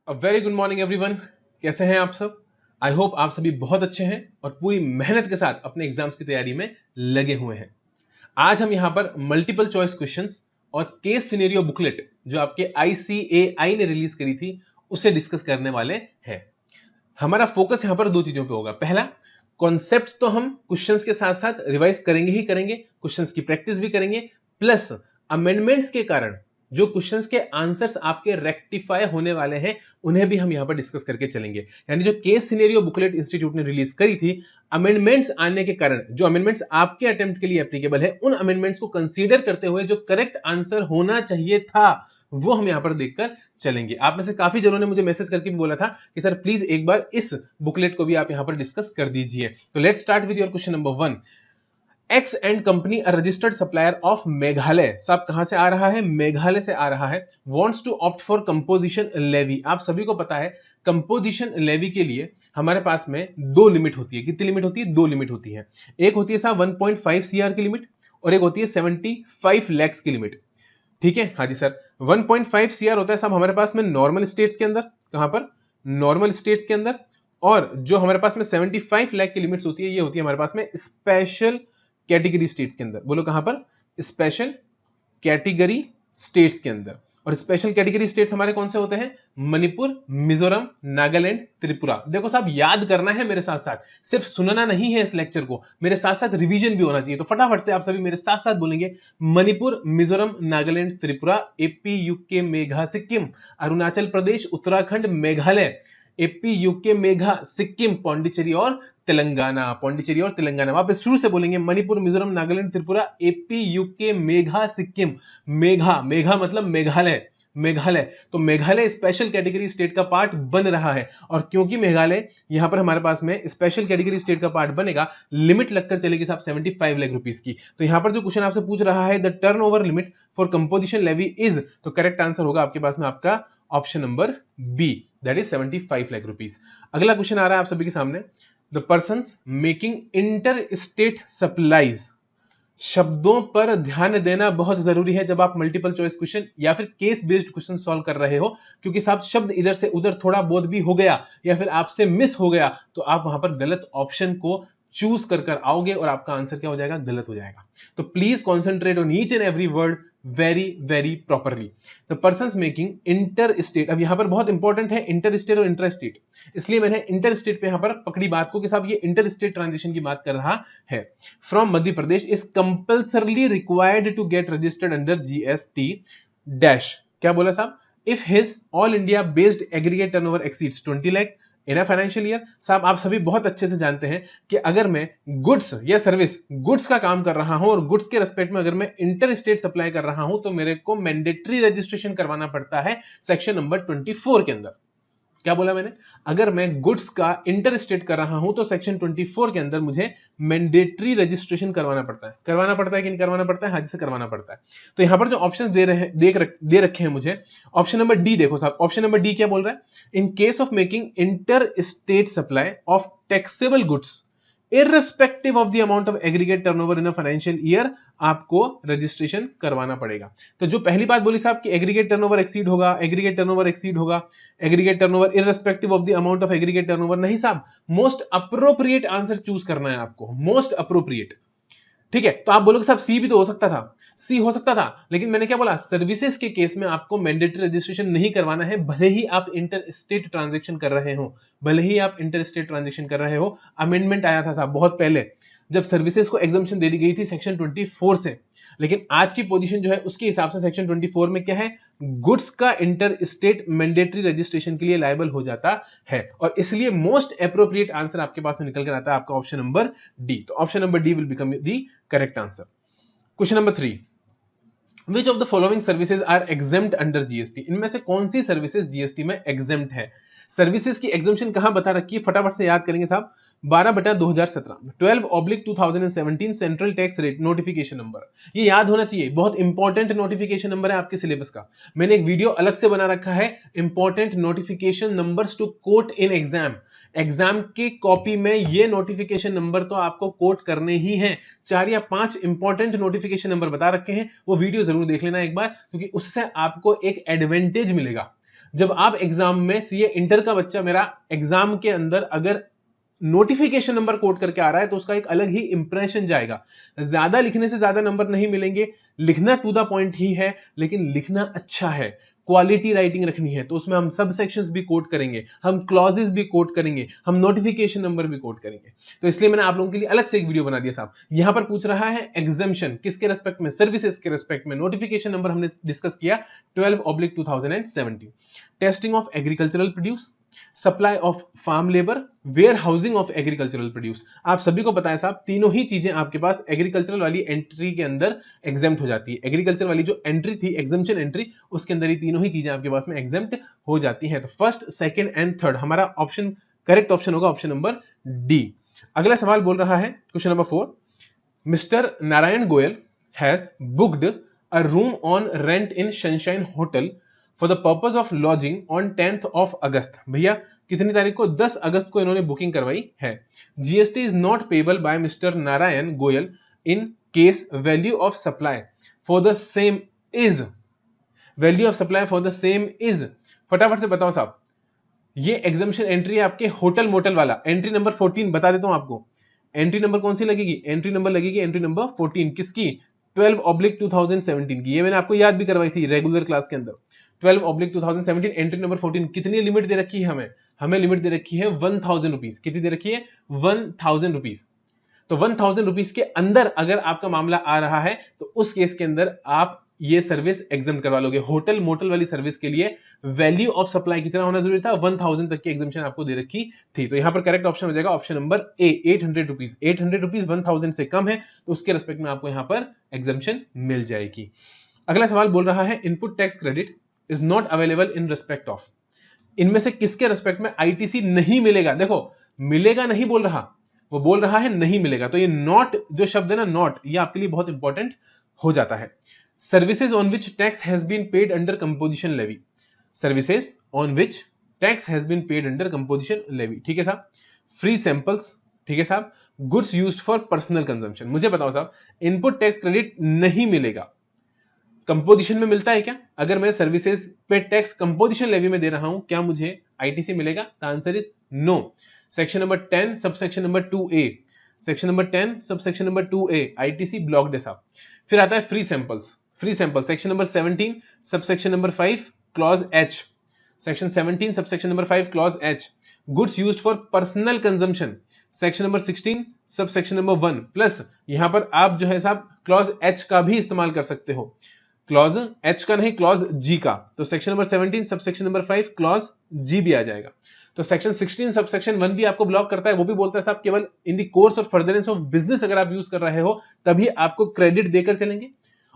Very good morning everyone. कैसे हैं आप सब? आई होप आप सभी बहुत अच्छे हैं और पूरी मेहनत के साथ अपने एग्जाम्स की तैयारी में लगे हुए हैं। आज हम यहां पर मल्टीपल चॉइस क्वेश्चंस और केस सिनेरियो बुकलेट जो आपके ICAI ने रिलीज करी थी उसे डिस्कस करने वाले हैं। हमारा फोकस यहां पर दो चीजों पे होगा। पहला, कॉन्सेप्ट तो हम क्वेश्चंस के साथ साथ रिवाइज करेंगे ही करेंगे, क्वेश्चंस की प्रैक्टिस भी करेंगे, प्लस अमेंडमेंट्स के कारण जो क्वेश्चंस के आंसर्स आपके रेक्टिफाई होने वाले हैं उन्हें भी हम यहां पर डिस्कस करके चलेंगे। यानी जो केस सिनेरियो बुकलेट इंस्टीट्यूट ने रिलीज करी थी, अमेंडमेंट्स आने के कारण जो अमेंडमेंट्स आपके अटेम्प्ट के लिए एप्लीकेबल है, उन अमेंडमेंट्स को कंसीडर करते हुए जो करेक्ट आंसर होना चाहिए था वो हम यहां पर देखकर चलेंगे। आप में से काफी जनों ने मुझे मैसेज करके भी बोला था कि सर प्लीज एक बार इस बुकलेट को भी आप यहां पर डिस्कस कर दीजिए। तो let's start with your question number 1। X and company a registered supplier of Meghalaya, साहब कहां से आ रहा है? मेघालय से आ रहा है। Wants to opt for composition levy. आप सभी को पता है कंपोजिशन लेवी के लिए हमारे पास में दो लिमिट होती है। कितनी लिमिट होती है? दो लिमिट होती है। एक होती है साहब 1.5 CR की लिमिट और एक होती है 75 lakhs की लिमिट। ठीक है, हाँ जी सर। 1.5 CR होता है साहब हमारे पास में नॉर्मल स्टेट्स के अंदर। कहां पर? नॉर्मल स्टेट्स के अंदर। और जो हमारे पास में 75 लाख की लिमिट्स होती है, ये होती है हमारे पास में स्पेशल कैटेगरी स्टेट्स के अंदर। बोलो कहां पर? स्पेशल कैटेगरी स्टेट्स के अंदर। और स्पेशल कैटेगरी स्टेट्स हमारे कौन से होते हैं? मणिपुर, मिजोरम, नागालैंड, त्रिपुरा। देखो साहब याद करना है मेरे साथ साथ, सिर्फ सुनना नहीं है इस लेक्चर को, मेरे साथ साथ रिवीजन भी होना चाहिए। तो फटाफट से आप सभी मेरे साथ साथ बोलेंगे Manipur, Mizoram, Nagaland, Tripura, AP, UK, Megha, Sikkim, Arunachal Pradesh, Uttarakhand, Meghalaya, AP, UK, Megha, Sikkim, Pondicherry और तेलंगाना। पौंडीचेरी और तेलंगाना वापस शुरू से बोलेंगे मणिपुर, मिजोरम, नागालैंड, त्रिपुरा, AP, UK, मेघा, सिक्किम। मेघा, मेघा मतलब मेघालय, मेघालय। तो मेघालय स्पेशल कैटेगरी स्टेट का पार्ट बन रहा है। और क्योंकि मेघालय यहां पर हमारे पास में स्पेशल कैटेगरी स्टेट का पार्ट बनेगा, लिमिट लगकर चलेगी साहब 75 लाख रुपीस की। तो यहां पर जो क्वेश्चन आपसे पूछ रहा है the turnover limit for composition levy is, तो करेक्ट आंसर होगा आपके पास में आपका option number B, that is 75 lakh rupees. अगला क्वेश्चन आ रहा है आप सभी के सामने। The persons making inter state supplies. शब्दों पर ध्यान देना बहुत जरूरी है जब आप मल्टीपल चॉइस क्वेश्चन या फिर केस बेस्ड क्वेश्चन सॉल्व कर रहे हो, क्योंकि साहब शब्द इधर से उधर थोड़ा बहुत भी हो गया या फिर आपसे मिस हो गया तो आप वहां पर गलत ऑप्शन को चूज कर आओगे और आपका आंसर क्या हो जाएगा? गलत हो जाएगा। तो please concentrate on each and every word very very properly. The persons making inter state, अब यहां पर बहुत इंपॉर्टेंट है इंटर स्टेट और इंटर स्टेट, इसलिए मैंने इंटर स्टेट पे यहां पर पकड़ी बात को कि साहब ये इंटर स्टेट ट्रांजेक्शन की बात कर रहा है। From Madhya Pradesh is compulsorily required to get registered under GST dash. क्या बोला साहब? If his all India based aggregate turnover exceeds 20 lakh in a financial year. साहब आप सभी बहुत अच्छे से जानते हैं कि अगर मैं गुड्स या सर्विस, गुड्स का काम कर रहा हूं और गुड्स के रेस्पेक्ट में अगर मैं इंटर स्टेट सप्लाई कर रहा हूं तो मेरे को मैंडेटरी रजिस्ट्रेशन करवाना पड़ता है सेक्शन नंबर 24 के अंदर। क्या बोला मैंने? अगर मैं गुड्स का इंटर स्टेट कर रहा हूं तो सेक्शन 24 के अंदर मुझे मैंडेटरी रजिस्ट्रेशन करवाना पड़ता है। करवाना पड़ता है कि नहीं करवाना पड़ता है? हाँ जी से करवाना पड़ता है। तो यहां पर जो ऑप्शंस दे रहे हैं दे रखे हैं मुझे, ऑप्शन नंबर डी देखो साहब। ऑप्शन नंबर डी क्या बोल रहा है? इन case of making inter state supply of taxable goods irrespective of the amount of aggregate turnover in a financial year, आपको रजिस्ट्रेशन करवाना पड़ेगा। तो जो पहली बात बोली साहब कि एग्रीगेट टर्नओवर एक्सीड होगा, एग्रीगेट टर्नओवर एक्सीड होगा, aggregate turnover irrespective of the amount of aggregate turnover, नहीं साहब, मोस्ट अप्रोप्रिएट आंसर चूज करना है आपको, मोस्ट अप्रोप्रिएट। ठीक है, तो आप बोलोगे साहब सी भी तो हो सकता था, सी हो सकता था, लेकिन मैंने क्या बोला? सर्विसेज के केस में आपको मैंडेटरी रजिस्ट्रेशन नहीं करवाना है, भले ही आप इंटर स्टेट ट्रांजैक्शन कर रहे हो, भले ही आप इंटर स्टेट ट्रांजैक्शन कर रहे हो। अमेंडमेंट आया था साहब बहुत पहले जब सर्विसेज को एग्जम्पशन दे दी गई थी सेक्शन 24 से, लेकिन आज की पोजीशन जो है उसके हिसाब से सेक्शन 24 में क्या है? गुड्स का इंटर स्टेट मैंडेटरी रजिस्ट्रेशन के लिए लायबल हो जाता है, और इसलिए मोस्ट एप्रोप्रिएट आंसर आपके पास में निकल कर आता है आपका ऑप्शन नंबर डी। तो option number D will become the correct answer. Question number 3, which of the following services are exempt under GST। इनमें से कौन सी सर्विसेज GST में एग्जेम्प्ट है? सर्विसेज की एग्जम्पशन कहां बता रखी है? फटाफट से याद करेंगे साहब। 12/2017 12/2017 central tax rate notification number, ये याद होना चाहिए, बहुत इंपॉर्टेंट नोटिफिकेशन नंबर है आपके सिलेबस का। मैंने एक वीडियो अलग से बना रखा है, important notification numbers to quote in exam. Exam की कॉपी में ये नोटिफिकेशन नंबर तो आपको कोट करने ही हैं। 4 या 5 इंपॉर्टेंट नोटिफिकेशन नंबर बता रखे हैं, वो वीडियो जरूर देख लेना एक बार, क्योंकि उससे आपको एक एडवांटेज मिलेगा। जब आप एग्जाम में सीए इंटर का बच्चा मेरा एग्जाम के अंदर अगर नोटिफिकेशन नंबर कोट करके आ रहा है तो उसका एक अलग ही इंप्रेशन जाएगा। ज्यादा लिखने से ज्यादा नंबर नहीं मिलेंगे, लिखना टू द पॉइंट ही है, लेकिन लिखना अच्छा है, क्वालिटी राइटिंग रखनी है, तो उसमें हम सब सेक्शंस भी कोट करेंगे, हम क्लॉजेस भी कोट करेंगे, हम नोटिफिकेशन नंबर भी कोट करेंगे। तो इसलिए मैंने आप लोगों के लिए अलग से एक वीडियो बना दिया साहब। यहां पर पूछ रहा है एग्जाम्शन किसके रेस्पेक्ट में, सर्विसेज के रेस्पेक्ट में। नोटिफिकेशन नंबर हमने डिस्कस किया 12/2017। Testing of agricultural produce, supply of farm labour, warehousing of agricultural produce. आप सभी को पता है साहब, तीनों ही चीजें आपके पास एग्रीकल्चरल वाली एंट्री के अंदर एग्जेम्प्ट हो जाती है। एग्रीकल्चर वाली जो एंट्री थी, एग्जेम्पशन एंट्री, उसके अंदर ही तीनों ही चीजें आपके पास में एग्जेम्प्ट हो जाती हैं। तो फर्स्ट, सेकंड एंड थर्ड हमारा ऑप्शन, करेक्ट ऑप्शन होगा ऑप्शन नंबर डी। अगला सवाल बोल रहा है question number 4, mister Narayan Goyal has booked a room on rent in sunshine hotel for the purpose of lodging on 10th of August। भैया कितनी तारीख को, 10 अगस्त को इन्होंने बुकिंग करवाई है। GST is not payable by mister Narayan Goyal in case value of supply for the same is, value of supply for the same is. फटाफट से बताओ साहब, ये एग्जामिशन एंट्री है आपके होटल मोटल वाला, एंट्री नंबर 14 बता देता हूं आपको। एंट्री नंबर कौन सी लगेगी, एंट्री नंबर लगेगी एंट्री नंबर 14 किसकी, 12/2017 की। ये मैंने आपको याद भी करवाई थी रेगुलर क्लास के अंदर। 12/2017 एंट्री नंबर 14। कितनी लिमिट दे रखी है हमें लिमिट दे रखी है 1000 रुपीज। कितनी दे रखी है, 1000 रुपीज। तो 1000 रुपीज के अंदर अगर आपका मामला आ रहा है तो उस केस के अंदर आप ये सर्विस एग्जाम करवा लोगे। होटल मोटल वाली सर्विस के लिए वैल्यू ऑफ सप्लाई कितना होना जरूरी था, 1000 तक की एग्जामिशन आपको दे रखी थी। तो यहां पर करेक्ट ऑप्शन हो जाएगा option number A, 800 rupees. 800 rupees 1000 से कम है तो उसके रेस्पेक्ट में आपको यहां पर एग्जामिशन मिल जाएगी। अगला सवाल बोल रहा है input tax credit is not available in respect of, इनमें से किसके रेस्पेक्ट में आईटीसी नहीं मिलेगा। देखो मिलेगा नहीं बोल रहा, वो बोल रहा है नहीं मिलेगा। तो ये नॉट जो शब्द है ना, नॉट, ये आपके लिए बहुत इंपॉर्टेंट हो जाता है। Services on which tax has been paid under composition levy, services on which tax has been paid under composition levy, ठीक है साहब। फ्री सैंपल्स, ठीक है साहब। Goods used for personal consumption. मुझे बताओ साहब, इनपुट टैक्स क्रेडिट नहीं मिलेगा, कंपोजिशन में मिलता है क्या? अगर मैं सर्विसेज पे टैक्स कंपोजिशन लेवी में दे रहा हूं, क्या मुझे आईटीसी मिलेगा? The answer is no. Section number 10 subsection number 2A, section number 10 subsection number 2A ITC blocked है साहब। फिर आता है free samples, free sample section number 17 subsection number 5 clause H, section 17 subsection number 5 clause H। Goods used for personal consumption section number 16 subsection number 1 plus यहां पर आप जो है साहब क्लॉज H का भी इस्तेमाल कर सकते हो, क्लॉज H का नहीं क्लॉज G का। तो section number 17 subsection number 5 clause G भी आ जाएगा। तो सेक्शन 16 सबसेक्शन 1 भी आपको ब्लॉक करता है, वो भी बोलता है साहब केवल इन द कोर्स और फर्दरेंस ऑफ बिजनेस अगर आप यूज कर रहे हो तभी आपको क्रेडिट देकर चलेंगे।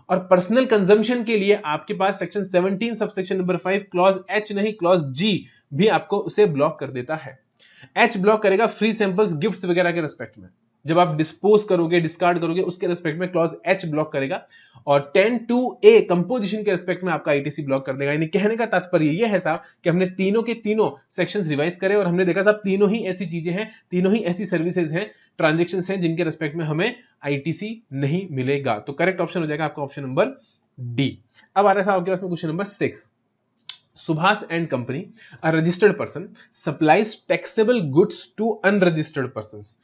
और पर्सनल कंजम्पशन के लिए आपके पास section 17 subsection number 5 clause H नहीं क्लॉज G भी आपको उसे ब्लॉक कर देता है। H ब्लॉक करेगा फ्री सैंपल्स गिफ्ट्स वगैरह के रेस्पेक्ट में, जब आप डिस्पोज करोगे डिस्कार्ड करोगे उसके रेस्पेक्ट में क्लॉज H ब्लॉक करेगा। और 10(2)A कंपोजिशन के रेस्पेक्ट में आपका आईटीसी ब्लॉक कर देगा। यानी कहने का तात्पर्य यह है साहब कि हमने तीनों के तीनों सेक्शंस रिवाइज करे और हमने देखा साहब तीनों ही ऐसी चीजें हैं, तीनों ही ऐसी सर्विसेज हैं, ट्रांजेक्शंस हैं जिनके रेस्पेक्ट में हमें आईटीसी नहीं मिलेगा। तो करेक्ट ऑप्शन हो जाएगा आपका ऑप्शन नंबर डी। अब आ रहा है साहब आपके पास में question number 6। Subhas and company, a registered person, supplies taxable goods to unregistered persons।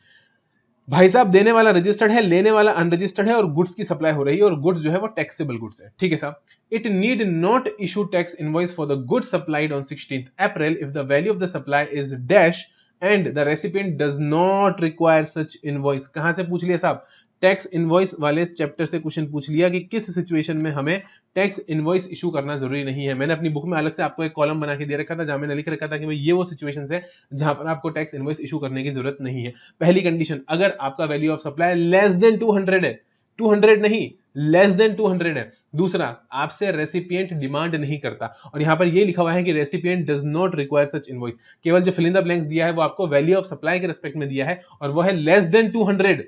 भाई साहब देने वाला रजिस्टर्ड है, लेने वाला अनरजिस्टर्ड है और गुड्स की सप्लाई हो रही है और गुड्स जो है वो टैक्सेबल गुड्स है, ठीक है साहब। It need not issue tax invoice for the goods supplied on 16th April if the value of the supply is dash and the recipient does not require such invoice. कहां से पूछ लिया साहब? Tax invoice वाले chapter से question पूछ लिया कि किस सिचुएशन में हमें टैक्स इनवॉइस इशू करना जरूरी नहीं है। मैंने अपनी बुक में अलग से आपको एक कॉलम बना के दे रखा था जहां मैंने लिख रखा था कि भाई ये वो सिचुएशंस है जहां पर आपको टैक्स इनवॉइस इशू करने की जरूरत नहीं है। पहली कंडीशन, अगर आपका value of supply less than 200 है, 200 नहीं लेस देन 200 है। दूसरा, आपसे रेसिपिएंट डिमांड नहीं करता और यहां पर ये लिखा हुआ है कि recipient does not require such invoice. केवल जो फिल इन द ब्लैंक्स दिया है वो आपको वैल्यू ऑफ सप्लाई के रेस्पेक्ट में दिया है और वो है लेस देन 200।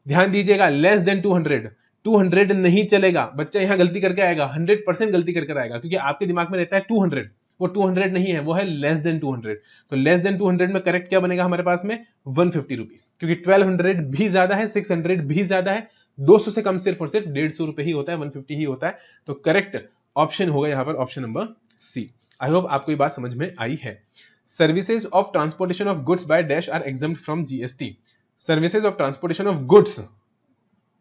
ध्यान दीजिएगा, लेस देन 200, 200 नहीं चलेगा। बच्चा यहां गलती करके आएगा, 100% गलती करके आएगा क्योंकि आपके दिमाग में रहता है 200, वो 200 नहीं है, वो है लेस देन 200। तो लेस देन 200 में करेक्ट क्या बनेगा हमारे पास में? 150 रुपीज, क्योंकि 1200 भी ज्यादा है, 600 भी ज्यादा है, 200 से कम सिर्फ और सिर्फ 150 रुपए ही होता है, 150 ही होता है। तो करेक्ट ऑप्शन होगा यहां पर option number C. I hope आपको ये बात समझ में आई है। Services of transportation of goods by dash are exempt from GST. Services of transportation of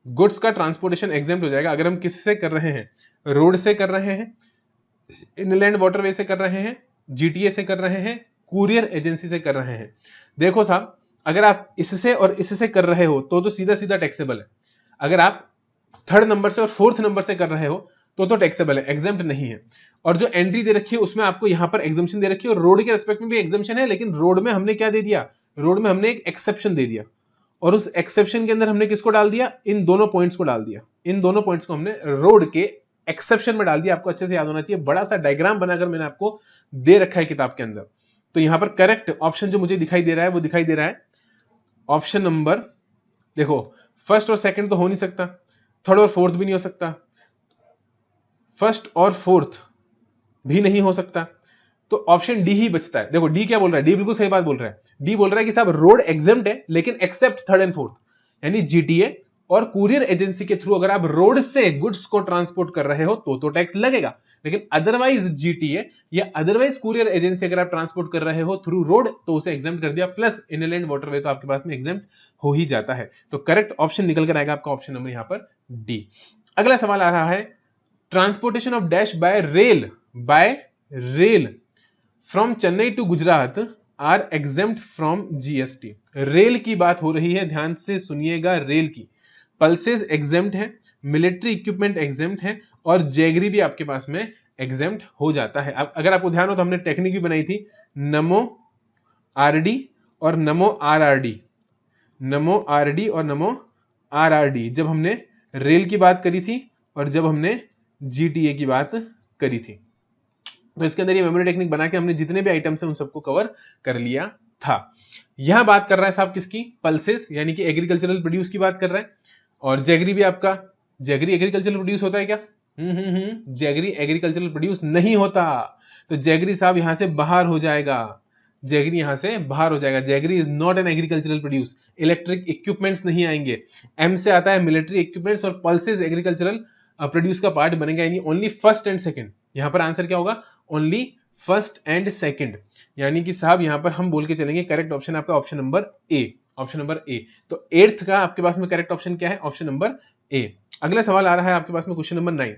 goods का ट्रांसपोर्टेशन एग्जम्प्ट हो जाएगा अगर हम किससे कर रहे हैं, रोड से कर रहे हैं, इनलैंड वाटरवे से कर रहे हैं, जीटीए से कर रहे हैं, कुरियर एजेंसी से कर रहे हैं। देखो साहब, अगर आप इससे और इससे कर रहे हो तो सीधा सीधा टैक्सेबल है। अगर आप थर्ड नंबर से और फोर्थ नंबर से कर रहे हो तो टैक्सेबल है, एग्जम्प्ट नहीं है। और जो एंट्री दे रखी है उसमें आपको यहां पर एग्जम्पशन दे रखी है, और रोड के रेस्पेक्ट में भी एग्जम्पशन है, लेकिन रोड में हमने क्या दे दिया, रोड में हमने एक एक्सेप्शन दे दिया, और उस एक्सेप्शन के अंदर हमने किसको डाल दिया, इन दोनों पॉइंट्स को डाल दिया। इन दोनों पॉइंट्स को हमने रोड के एक्सेप्शन में डाल दिया। आपको अच्छे से याद होना चाहिए, बड़ा सा डायग्राम बनाकर मैंने आपको दे रखा है किताब के अंदर। तो यहां पर करेक्ट ऑप्शन जो मुझे दिखाई दे रहा है वो दिखाई दे रहा है ऑप्शन नंबर, देखो फर्स्ट और सेकंड तो हो नहीं सकता, थर्ड और फोर्थ भी नहीं हो सकता, फर्स्ट और फोर्थ भी नहीं हो सकता, तो ऑप्शन डी ही बचता है। देखो डी क्या बोल रहा है, डी बिल्कुल सही बात बोल रहा है। डी बोल रहा है कि साहब रोड एग्जम्प्ट है लेकिन एक्सेप्ट थर्ड एंड फोर्थ, यानी जीटीए और कुरियर एजेंसी के थ्रू अगर आप रोड से गुड्स को ट्रांसपोर्ट कर रहे हो तो टैक्स लगेगा, लेकिन अदरवाइज जीटीए या अदरवाइज कुरियर एजेंसी अगर आप ट्रांसपोर्ट कर रहे हो थ्रू रोड तो उसे एग्जम्प्ट कर दिया, प्लस इनलैंड वाटरवे तो आपके पास में एग्जम्प्ट हो ही जाता है। तो करेक्ट ऑप्शन निकल कर आएगा आपका ऑप्शन नंबर यहां पर डी। अगला सवाल आ रहा है, transportation of dash by rail from Chennai to Gujarat are exempt from GST. Rail की बात हो रही है, ध्यान से सुनिएगा, रेल की पल्सेस एग्जेम्प्ट है, मिलिट्री इक्विपमेंट एग्जेम्प्ट है, और जैगरी भी आपके पास में एग्जेम्प्ट हो जाता है। अब अगर आपको ध्यान हो तो हमने टेक्निक भी बनाई थी, नमो आरडी और नमो आरआरडी, नमो आरडी और नमो आरआरडी, जब हमने रेल की बात करी थी और जब हमने जीटीए की बात करी थी। तो इसके अंदर ये मेमोरी टेक्निक बना के हमने जितने भी आइटम्स हैं उन सबको कवर कर लिया था। यहां बात कर रहा है साहब किसकी, पल्सेस यानी कि एग्रीकल्चरल प्रोड्यूस की बात कर रहा है, और जैगरी भी आपका, जैगरी एग्रीकल्चरल प्रोड्यूस होता है क्या? जैगरी एग्रीकल्चरल प्रोड्यूस नहीं होता, तो जैगरी साहब यहां से बाहर हो जाएगा, जैगरी यहां से बाहर हो जाएगा। Jaggery is not an agricultural produce. Electric equipments नहीं आएंगे, एम से आता है मिलिट्री इक्विपमेंट्स, और पल्सेस एग्रीकल्चरल प्रोड्यूस का पार्ट बनेगा, यानी ओनली फर्स्ट एंड सेकंड। यहां पर आंसर क्या होगा, ओनली फर्स्ट एंड सेकंड, यानी कि साहब यहां पर हम बोल के चलेंगे करेक्ट ऑप्शन आपका option number A, option number A. तो 8th का आपके पास में करेक्ट ऑप्शन क्या है, ऑप्शन नंबर ए। अगला सवाल आ रहा है आपके पास में question number 9,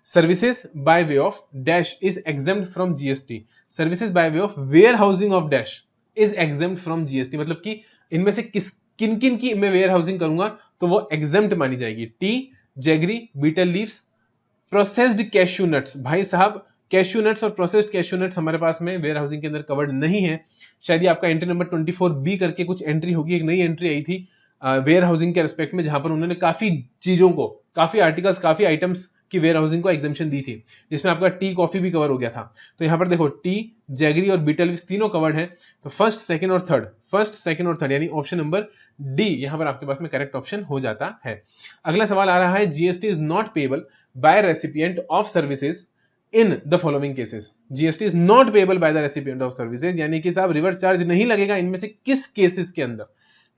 services by way of dash is exempt from GST. Services by way of warehousing of dash is exempt from GST, मतलब कि इनमें से किन किन की मैं वेयर हाउसिंग करूंगा तो वो एग्जेम्प्ट मानी जाएगी। Tea, jaggery, betel leaves, processed cashew nuts. भाई साहब कैश्यू नट्स और प्रोसेस्ड कैश्यू नट्स हमारे पास में वेयर हाउसिंग के अंदर कवर्ड नहीं है। शायद ये आपका एंट्री नंबर 24B करके कुछ एंट्री होगी, एक नई एंट्री आई थी वेयर हाउसिंग के रिस्पेक्ट में, जहां पर उन्होंने काफी चीजों को, काफी आर्टिकल्स, काफी आइटम्स की वेयर हाउसिंग को एग्जेम्पशन दी थी, जिसमें आपका टी कॉफी भी कवर हो गया था। तो यहाँ पर देखो टी, जैगरी और बीटल लीव्स तीनों कवर्ड है, तो फर्स्ट सेकंड और थर्ड, यानी ऑप्शन नंबर डी यहाँ पर आपके पास में करेक्ट ऑप्शन हो जाता है। अगला सवाल आ रहा है, GST is not payable by recipient of services in the following cases. GST is not payable by the recipient of services, यानी कि साहब रिवर्स चार्ज नहीं लगेगा इनमें से किस केसेस के अंदर।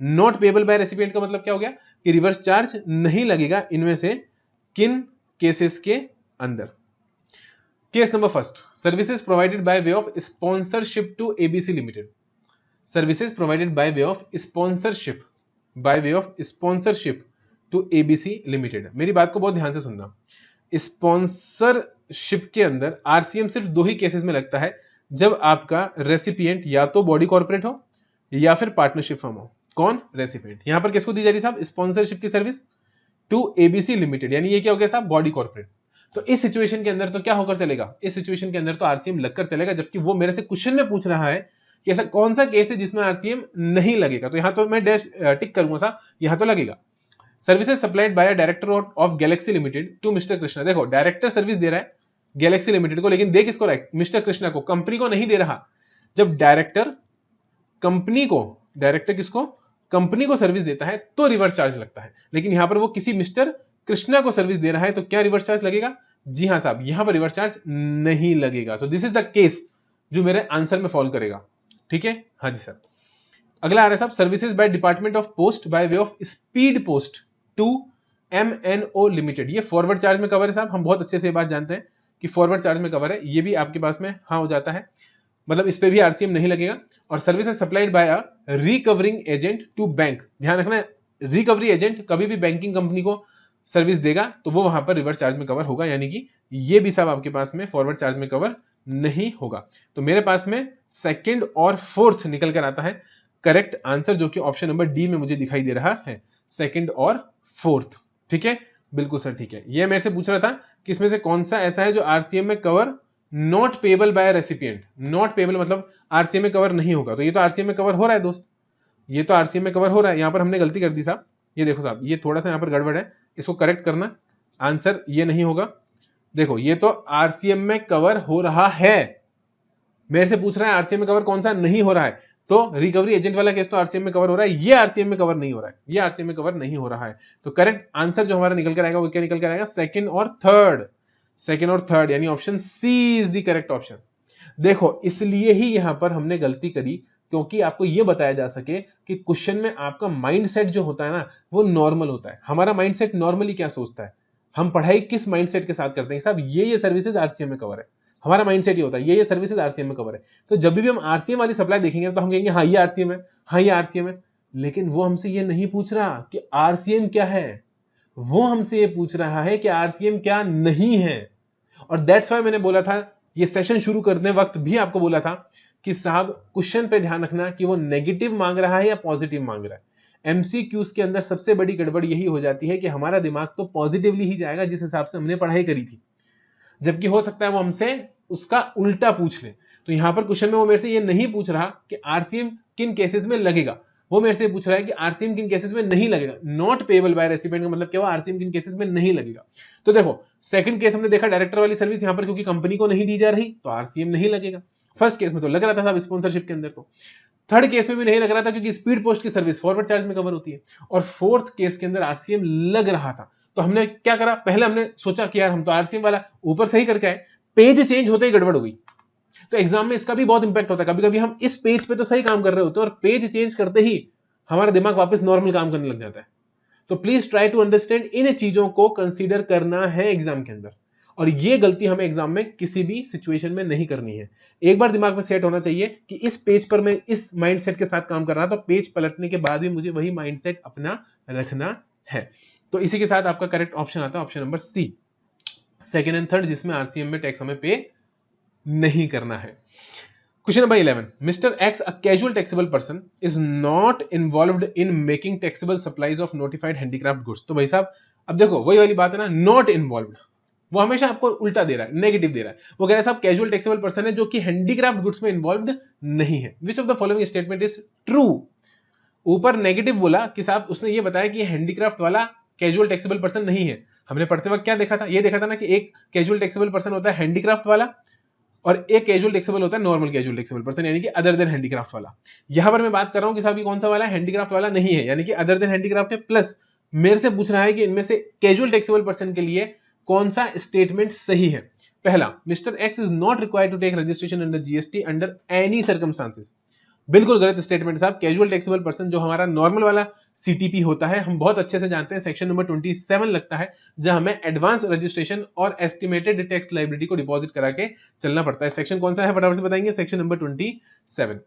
नॉट पेएबल बाय रेसिपिएंट का मतलब क्या हो गया कि रिवर्स चार्ज नहीं लगेगा इनमें से किन केसेस के अंदर। Case number first, services provided by way of sponsorship to ABC limited. Services provided by way of sponsorship to ABC limited. मेरी बात को बहुत ध्यान से सुनना, स्पॉन्सरशिप के अंदर आरसीएम सिर्फ 2 ही केसेस में लगता है, जब आपका रेसिपिएंट या तो बॉडी कॉर्पोरेट हो या फिर पार्टनरशिप फर्म हो। कौन? रेसिपिएंट। यहां पर किसको दी जा रही है साहब? स्पॉन्सरशिप की सर्विस टू एबीसी लिमिटेड, यानी ये क्या हो गया साहब? Body corporate. तो इस सिचुएशन के अंदर तो क्या होकर चलेगा? इस सिचुएशन के अंदर तो आरसीएम लगकर चलेगा, जबकि वो मेरे से क्वेश्चन में पूछ रहा है कि ऐसा कौन सा केस है जिसमें आरसीएम नहीं लगेगा। तो यहां तो मैं डैश टिक करूंगा साहब, यहां तो लगेगा। Services supplied by director of Galaxy limited to mister Krishna. देखो डायरेक्टर सर्विस दे रहा है गैलेक्सी लिमिटेड को, लेकिन दे किसको रहा है? मिस्टर कृष्णा को, कंपनी को नहीं दे रहा। जब डायरेक्टर किसको? कंपनी को सर्विस देता है तो रिवर्स चार्ज लगता है, लेकिन यहां पर वो किसी मिस्टर कृष्णा को सर्विस दे रहा है, तो क्या रिवर्स चार्ज लगेगा? जी हां साहब, यहां पर रिवर्स चार्ज नहीं लगेगा। तो दिस इज द केस जो मेरे आंसर में फॉल करेगा। ठीक है, हाँ जी सर। अगला आ रहा है साहब, services by department of post by way of speed post to MNO limited. ये फॉरवर्ड चार्ज में कवर है साहब, हम बहुत अच्छे से बात जानते हैं। कि फॉरवर्ड चार्ज में कवर है, ये भी आपके पास में हाँ हो जाता है, मतलब इस पे भी आरसीएम नहीं लगेगा। और service supplied by a recovering agent to bank, ध्यान रखना रिकवरी एजेंट कभी भी बैंकिंग कंपनी को सर्विस देगा तो वो वहां पर रिवर्स चार्ज में कवर होगा, यानी कि ये भी सब आपके पास में फॉरवर्ड चार्ज में कवर नहीं होगा। तो मेरे पास में सेकंड और फोर्थ निकल कर आता है करेक्ट आंसर, जो कि ऑप्शन नंबर डी में मुझे दिखाई दे रहा है, सेकंड और फोर्थ। ठीक है, बिल्कुल सर ठीक है। ये मेरे से पूछ रहा था कि इसमें से कौन सा ऐसा है जो आरसीएम में cover not payable by recipient, not payable मतलब आरसीएम में कवर नहीं होगा, तो ये तो आरसीएम में कवर हो रहा है दोस्त, ये तो आरसीएम में कवर हो रहा है। यहां पर हमने गलती कर दी साहब, ये देखो साहब, ये थोड़ा सा यहां पर गड़बड़ है, इसको करेक्ट करना। आंसर ये नहीं होगा, देखो ये तो आरसीएम में कवर हो रहा है, मेरे से पूछ रहा है आरसीएम में कवर कौन सा नहीं हो रहा है, तो रिकवरी एजेंट वाला केस तो आरसीएम में कवर हो रहा है, ये आरसीएम में कवर नहीं हो रहा है, ये आरसीएम में कवर नहीं हो रहा है। तो करेक्ट आंसर जो हमारा निकल कर आएगा वो क्या निकल कर आएगा, सेकंड और थर्ड, सेकंड और थर्ड, यानी option C is the correct option. देखो इसलिए ही यहां पर हमने गलती करी क्योंकि आपको यह बताया जा सके कि क्वेश्चन में आपका माइंडसेट जो होता है ना वो नॉर्मल होता है। हमारा माइंडसेट नॉर्मली क्या सोचता है, हम पढ़ाई किस माइंडसेट के साथ करते हैं, साहब ये सर्विसेज आरसीएम में कवर है, हमारा माइंडसेट ये होता है ये सर्विसेज आरसीएम में कवर है। तो जब भी हम आरसीएम वाली सप्लाई देखेंगे तो हम कहेंगे हाँ ये आरसीएम है, हाँ ये आरसीएम है, लेकिन वो हमसे ये नहीं पूछ रहा कि आरसीएम क्या है, वो हमसे ये पूछ रहा है कि आरसीएम क्या नहीं है। और दैट्स व्हाई मैंने बोला था ये सेशन शुरू करने वक्त भी आपको बोला था कि साहब क्वेश्चन पे ध्यान रखना कि वो नेगेटिव मांग रहा है या पॉजिटिव मांग रहा है। एमसीक्यूज के अंदर सबसे बड़ी गड़बड़ यही हो जाती है कि हमारा दिमाग तो पॉजिटिवली ही जाएगा जिस हिसाब से हमने पढ़ाई करी थी, जबकि हो सकता है वो हमसे उसका उल्टा पूछ ले। तो यहां पर क्वेश्चन में वो मेरे से ये नहीं पूछ रहा कि आरसीएम किन केसेस में लगेगा, वो मेरे से पूछ रहा है कि आरसीएम किन केसेस में नहीं लगेगा। नॉट पेएबल बाय रेसिपिएंट का मतलब क्या हुआ, आरसीएम किन केसेस में नहीं लगेगा। तो देखो सेकंड केस हमने देखा डायरेक्टर वाली सर्विस, यहां पर क्योंकि कंपनी को नहीं दी जा रही तो आरसीएम नहीं लगेगा। फर्स्ट केस में तो लग रहा था साहब स्पॉन्सरशिप के अंदर, तो थर्ड केस में भी नहीं लग रहा था क्योंकि स्पीड पोस्ट की सर्विस फॉरवर्ड चार्ज में कवर होती है, और फोर्थ केस के अंदर आरसीएम लग रहा था। तो हमने क्या करा, पहले हमने सोचा कि यार हम तो आरसीएम वाला ऊपर सही करके आए, पेज चेंज होते ही गड़बड़ हो गई। तो एग्जाम में इसका भी बहुत इंपैक्ट होता है, कभी कभी हम इस पेज पे तो सही काम कर रहे होते हैं और पेज चेंज करते ही हमारा दिमाग वापस नॉर्मल काम करने लग जाता है। तो प्लीज ट्राई टू अंडरस्टैंड, इन चीजों को कंसीडर करना है एग्जाम के अंदर, और ये गलती हमें एग्जाम में किसी भी सिचुएशन में नहीं करनी है। एक बार दिमाग में सेट होना चाहिए कि इस पेज पर मैं इस माइंडसेट के साथ काम कर रहा था, तो पेज पलटने के बाद भी मुझे वही माइंडसेट अपना रखना है। तो इसी के साथ आपका करेक्ट ऑप्शन आता है option number C, second and third, जिसमें आरसीएम में टैक्स हमें पे नहीं करना है। Question number 11, mister X a casual taxable person is not involved in making taxable supplies of notified handicraft goods. तो भाई साहब अब देखो वही वाली बात है ना, नॉट इन्वॉल्व्ड, वो हमेशा आपको उल्टा दे रहा है, नेगेटिव दे रहा है। वो कह रहा है साहब कैजुअल टैक्सेबल पर्सन है जो कि हैंडीक्राफ्ट गुड्स में इन्वॉल्व्ड नहीं है। Which of the following statement is true. ऊपर नेगेटिव बोला कि साहब उसने ये बताया कि हैंडीक्राफ्ट वाला कैजुअल टैक्सेबल पर्सन नहीं है। हमने पढ़ते वक्त क्या देखा था, ये देखा था ना कि एक कैजुअल टैक्सेबल पर्सन होता है हैंडीक्राफ्ट वाला और एक कैजुअल टैक्सेबल होता है नॉर्मल कैजुअल टैक्सेबल पर्सन, यानी कि अदर देन हैंडीक्राफ्ट वाला। यहां पर मैं बात कर रहा हूं कि साहब ये कौन सा वाला है, हैंडीक्राफ्ट वाला नहीं है, यानी कि अदर देन हैंडीक्राफ्ट है। प्लस मेरे से पूछ रहा है कि इनमें से कैजुअल टैक्सेबल पर्सन के लिए कौन सा स्टेटमेंट सही है। पहला, mister X is not required to take registration under GST under any circumstances. बिल्कुल गलत स्टेटमेंट साहब। कैजुअल टैक्सेबल पर्सन जो हमारा नॉर्मल वाला सीटीपी होता है, हम बहुत अच्छे से जानते हैं, सेक्शन नंबर 27 लगता है, जहां हमें एडवांस रजिस्ट्रेशन और एस्टिमेटेड टैक्स लायबिलिटी को डिपॉजिट करा के चलना पड़ता है। सेक्शन कौन सा है फटाफट से बताएंगे, section number 27।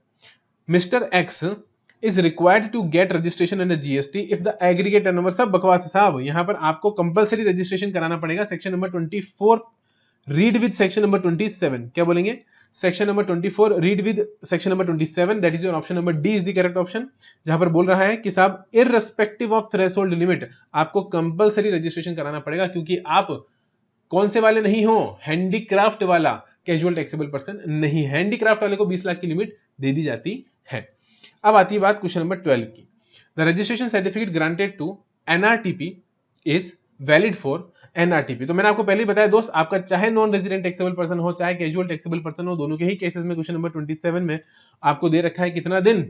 Mister X is required to get registration under GST if the aggregate turnover, सब बकवास साहब, यहां पर आपको कंपलसरी रजिस्ट्रेशन कराना पड़ेगा। Section number 24 read with section number 27, क्या बोलेंगे, section number 24 read with section number 27, that is your option number D is the correct option, जहां पर बोल रहा है कि साहब इररिस्पेक्टिव ऑफ थ्रेशोल्ड लिमिट आपको कंपलसरी रजिस्ट्रेशन कराना पड़ेगा, क्योंकि आप कौन से वाले नहीं हो, हैंडीक्राफ्ट वाला कैजुअल टैक्सेबल पर्सन नहीं। हैंडीक्राफ्ट वाले को 20 लाख की लिमिट दे दी जाती है। अब आती है बात क्वेश्चन नंबर 12 की। The registration certificate granted to NRTP is valid for NRTP. तो मैंने आपको पहले ही बताया दोस्त, आपका चाहे नॉन रेजिडेंट टैक्सेबल पर्सन हो चाहे कैजुअल टैक्सेबल पर्सन हो, दोनों के ही केसेस में क्वेश्चन नंबर 27 में आपको दे रखा है कितना दिन,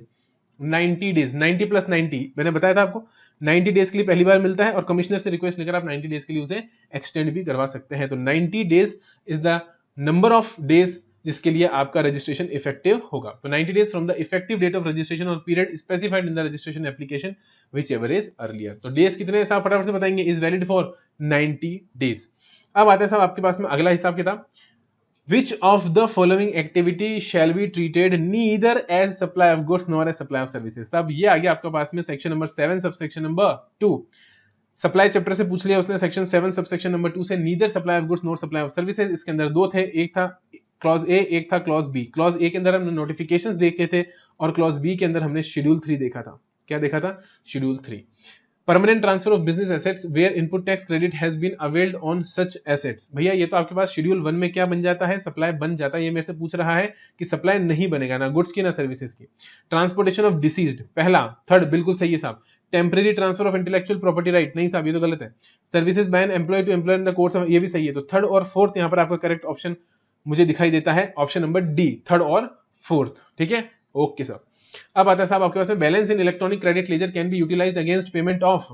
90 डेज, 90 प्लस 90, मैंने बताया था आपको 90 डेज के लिए पहली बार मिलता है और कमिश्नर से रिक्वेस्ट लेकर आप 90 डेज के लिए उसे एक्सटेंड भी करवा सकते हैं। तो 90 days is the number of days जिसके लिए आपका रजिस्ट्रेशन इफेक्टिव होगा। तो 90 days from the effective date of registration और period specified in the registration application whichever is earlier. तो डेज कितने हैं साहब फटाफट से बताएंगे, इज वैलिड फॉर 90 डेज। अब आते हैं साहब आपके पास में अगला हिसाब किताब, Which of the following activity shall be treated neither as supply of goods nor as supply of services? सब ये आ गया आपके पास में section number 7 sub section number 2, supply chapter से पूछ लिया उसने सेक्शन 7 सब सेक्शन नंबर 2 से, neither supply of goods nor supply of services. इसके अंदर दो थे, एक था क्लॉज ए, एक था क्लॉज बी। क्लॉज ए के अंदर हमने नोटिफिकेशंस देखे थे और क्लॉज बी के अंदर हमने शेड्यूल 3 देखा था। क्या देखा था? Schedule 3। Permanent transfer of business assets where input tax credit has been availed on such assets. भैया ये तो आपके पास शेड्यूल 1 में क्या बन जाता है? सप्लाई बन जाता है। ये मेरे से पूछ रहा है कि सप्लाई नहीं बनेगा, ना गुड्स की ना सर्विसेज की। ट्रांसपोर्टेशन ऑफ डिसीज्ड, पहला, थर्ड बिल्कुल सही है साहब। Temporary transfer of intellectual property right, नहीं साहब ये तो गलत है। Services by an employee to employer in the course of, ये भी सही है। तो थर्ड और फोर्थ यहाँ पर आपका करेक्ट ऑप्शन मुझे दिखाई देता है, ऑप्शन नंबर डी, थर्ड और फोर्थ। ठीक है, ओके सर। अब आता है साहब आपके पास में balance in electronic credit ledger can be utilised against payment of.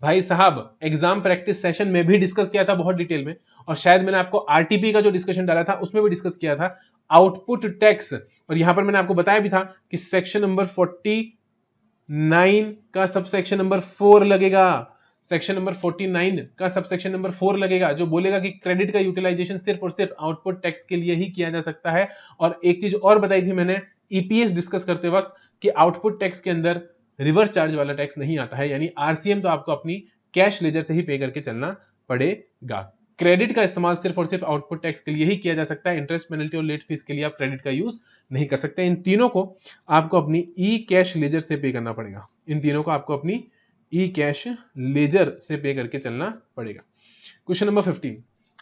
भाई साहब एग्जाम प्रैक्टिस सेशन में भी डिस्कस किया था बहुत डिटेल में, और शायद मैंने आपको आरटीपी का जो डिस्कशन डाला था उसमें भी डिस्कस किया था आउटपुट टैक्स। और यहां पर मैंने आपको बताया भी था कि सेक्शन नंबर 49 का सबसेक्शन नंबर 4 लगेगा, सेक्शन नंबर 49 का सबसेक्शन नंबर 4 लगेगा, जो बोलेगा कि क्रेडिट का यूटिलाइजेशन सिर्फ और सिर्फ आउटपुट टैक्स के लिए ही किया जा सकता है। और एक चीज और बताई थी मैंने ईपीएस डिस्कस करते वक्त कि आउटपुट टैक्स के अंदर रिवर्स चार्ज वाला टैक्स नहीं आता है, यानी आरसीएम तो आपको अपनी कैश लेजर से ही पे करके चलना पड़ेगा। क्रेडिट का इस्तेमाल सिर्फ और सिर्फ आउटपुट टैक्स के लिए ही किया जा सकता है, इंटरेस्ट, पेनल्टी और लेट फीस के लिए आप क्रेडिट का यूज नहीं कर सकते। इन तीनों को आपको अपनी ई कैश लेजर से पे करना पड़ेगा, इन तीनों को आपको अपनी ई कैश लेजर से पे करके चलना पड़ेगा। Question number 15,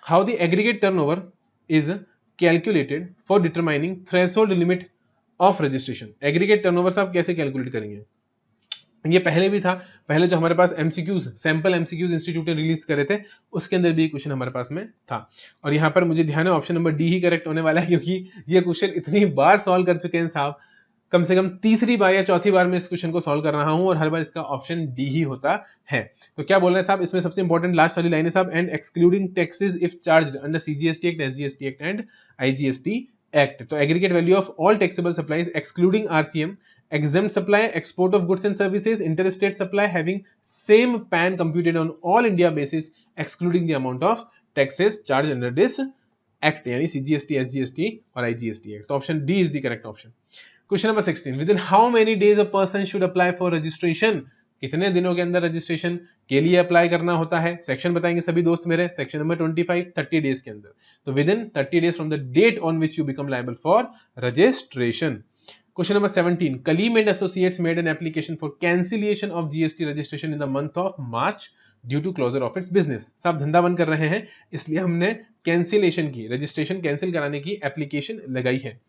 how the aggregate turnover is calculated for determining threshold limit of registration. Aggregate turnover साहब कैसे कैलकुलेट करेंगे? ये पहले भी था, पहले जो हमारे पास एमसीक्यूज, सैंपल एमसीक्यूज इंस्टीट्यूट ने रिलीज करे थे उसके अंदर भी क्वेश्चन हमारे पास में था। और यहाँ पर मुझे ध्यान है ऑप्शन नंबर डी ही करेक्ट होने वाला है, क्योंकि ये क्वेश्चन इतनी बार सॉल्व कर चुके हैं साहब, कम से कम तीसरी बार या चौथी बार मैं इस क्वेश्चन को सॉल्व कर रहा हूं और हर बार इसका ऑप्शन डी ही होता है। तो क्या बोल रहे हैं साहब इसमें? सबसे इंपॉर्टेंट लास्ट वाली लाइन है साहब, and excluding taxes if charged under CGST act, SGST act and IGST act. तो aggregate value of all taxable supplies excluding RCM, exempt supply, export of goods and services, interstate supply having same PAN computed on all India basis, excluding the amount of taxes charged under this act, यानी CGST, SGST और IGST act। तो option D is the correct option. Question number 16, with in how many days a person should apply for registration? कितने दिनों के अंदर registration के लिए apply करना होता है? सेक्शन बताएंगे सभी दोस्त मेरे, सेक्शन नंबर 25, 30 डेज के अंदर। तो within 30 days from the date on which you become liable for registration. Question number 17, Kaleem and Associates made an application for cancellation of GST registration in the month of March due to closure of its business। सब धंधा बंद कर रहे हैं इसलिए हमने cancellation की, registration cancel कराने की एप्लीकेशन लगाई है।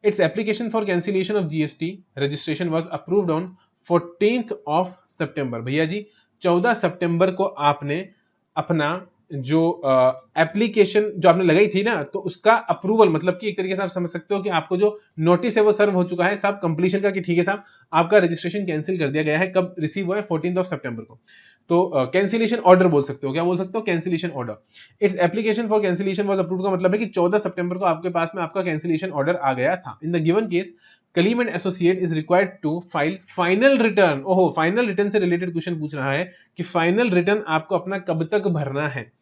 Its application for cancellation of GST registration was approved on 14th of September। भैया जी 14 सितंबर को आपने अपना जो एप्लीकेशन जो आपने लगाई थी ना, तो उसका अप्रूवल, मतलब कि एक तरीके से आप समझ सकते हो कि आपको जो नोटिस है वो सर्व हो चुका है साहब कंप्लीशन का, कि ठीक है साहब आपका रजिस्ट्रेशन कैंसिल कर दिया गया है। कब रिसीव हुआ है? 14th ऑफ सितंबर को। तो कैंसिलेशन ऑर्डर बोल सकते हो, क्या बोल सकते हो? Cancellation order. Its application for cancellation was approved का मतलब है कि 14 सितंबर को आपके पास में आपका कैंसिलेशन ऑर्डर आ गया था। In the given case Kaleem and Associate is required to file final return। ओहो, फाइनल रिटर्न से रिलेटेड क्वेश्चन पूछ रहा है कि फाइनल रिटर्न आपको अपना कब तक भरना है।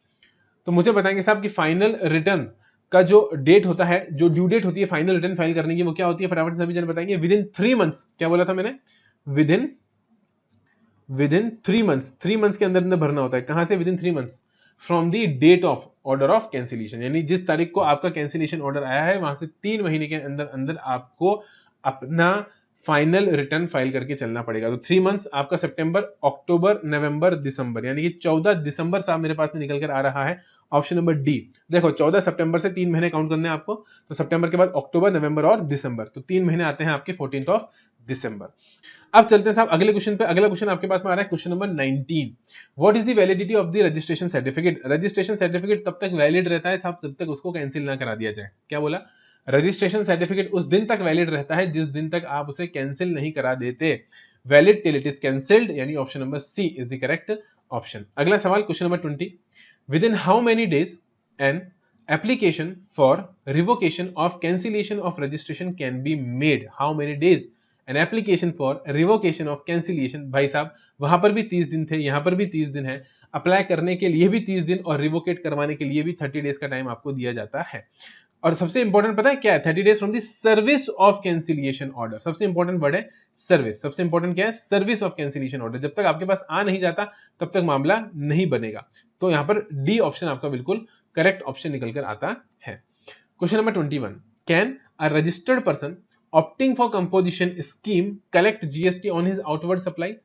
तो मुझे बताएंगे साहब कि फाइनल रिटर्न का जो डेट होता है, जो ड्यू डेट होती है फाइनल रिटर्न फाइल करने की, वो क्या होती है? फटाफट से सभी जन बताएंगे। विद इन 3 मंथ्स, क्या बोला था मैंने? विद इन 3 मंथ्स, 3 मंथ्स के अंदर अंदर भरना होता है। कहां से? Within 3 months from the date of order of cancellation, यानी जिस तारीख को आपका कैंसिलेशन ऑर्डर आया है वहां से 3 महीने के अंदर अंदर आपको अपना फाइनल रिटर्न फाइल करके चलना पड़ेगा। तो 3 मंथ्स आपका सितंबर, अक्टूबर, नवंबर, दिसंबर, यानी कि 14 दिसंबर साहब मेरे पास में निकल कर आ रहा है। Option number D. देखो 14 सितंबर से 3 महीने काउंट करने हैं आपको, तो सितंबर के बाद अक्टूबर, नवंबर और दिसंबर, तो 3 महीने आते हैं आपके 14th ऑफ दिसंबर। अब चलते हैं साहब अगले क्वेश्चन पे। अगला क्वेश्चन आपके पास में आ रहा है question number 19, what is the validity of the registration certificate? Registration certificate तब तक वैलिड रहता है साहब जब तक उसको कैंसिल ना करा दिया जाए। क्या बोला? रजिस्ट्रेशन सर्टिफिकेट उस दिन तक वैलिड रहता है जिस दिन तक आप उसे कैंसिल नहीं करा देते। Valid till it is cancelled, यानी option number C is the correct option. अगला सवाल question number 20, within how many days an application for revocation of cancellation of registration can be made? How many days an application for revocation of cancellation, भाई साहब वहां पर भी 30 दिन थे, यहां पर भी 30 दिन है, अप्लाई करने के लिए भी 30 दिन और रिवोकेट करवाने के लिए भी 30 डेज का टाइम आपको दिया जाता है। और सबसे इंपॉर्टेंट पता है क्या है, 30 days from the service of cancellation order. सबसे इंपॉर्टेंट वर्ड है सर्विस, सबसे इंपॉर्टेंट क्या है, सर्विस ऑफ कैंसिलेशन ऑर्डर। जब तक आपके पास आ नहीं जाता तब तक मामला नहीं बनेगा। तो यहां पर डी ऑप्शन आपका बिल्कुल करेक्ट ऑप्शन निकल कर आता है। Question number 21, can a registered person opting for composition scheme collect GST on his outward supplies?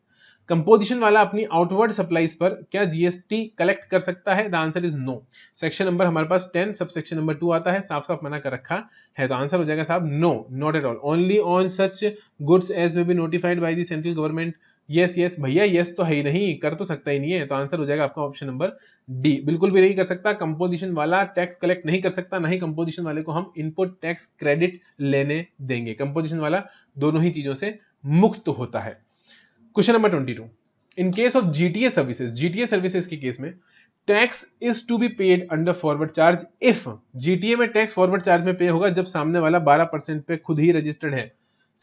Composition वाला अपनी आउटवर्ड सप्लाईज पर क्या जीएसटी कलेक्ट कर सकता है? The answer is no. Section number हमारे पास 10 सब सेक्शन नंबर 2 आता है, साफ साफ मना कर रखा है। तो आंसर हो जाएगा साहब no, not at all, only on such goods as may be notified by the central government. Yes yes भैया, यस तो है ही नहीं, कर तो सकता ही नहीं है। तो आंसर हो जाएगा आपका ऑप्शन नंबर डी, बिल्कुल भी नहीं कर सकता। कंपोजिशन वाला टैक्स कलेक्ट नहीं कर सकता, ना ही कंपोजिशन वाले को हम इनपुट टैक्स क्रेडिट लेने देंगे। कंपोजिशन वाला दोनों ही चीजों से मुक्त होता है। Question number 22, in case of GTA services, GTA services के केस में tax is to be paid under forward charge if, GTA में टैक्स फॉरवर्ड चार्ज में पे होगा जब सामने वाला 12% पे खुद ही रजिस्टर्ड है।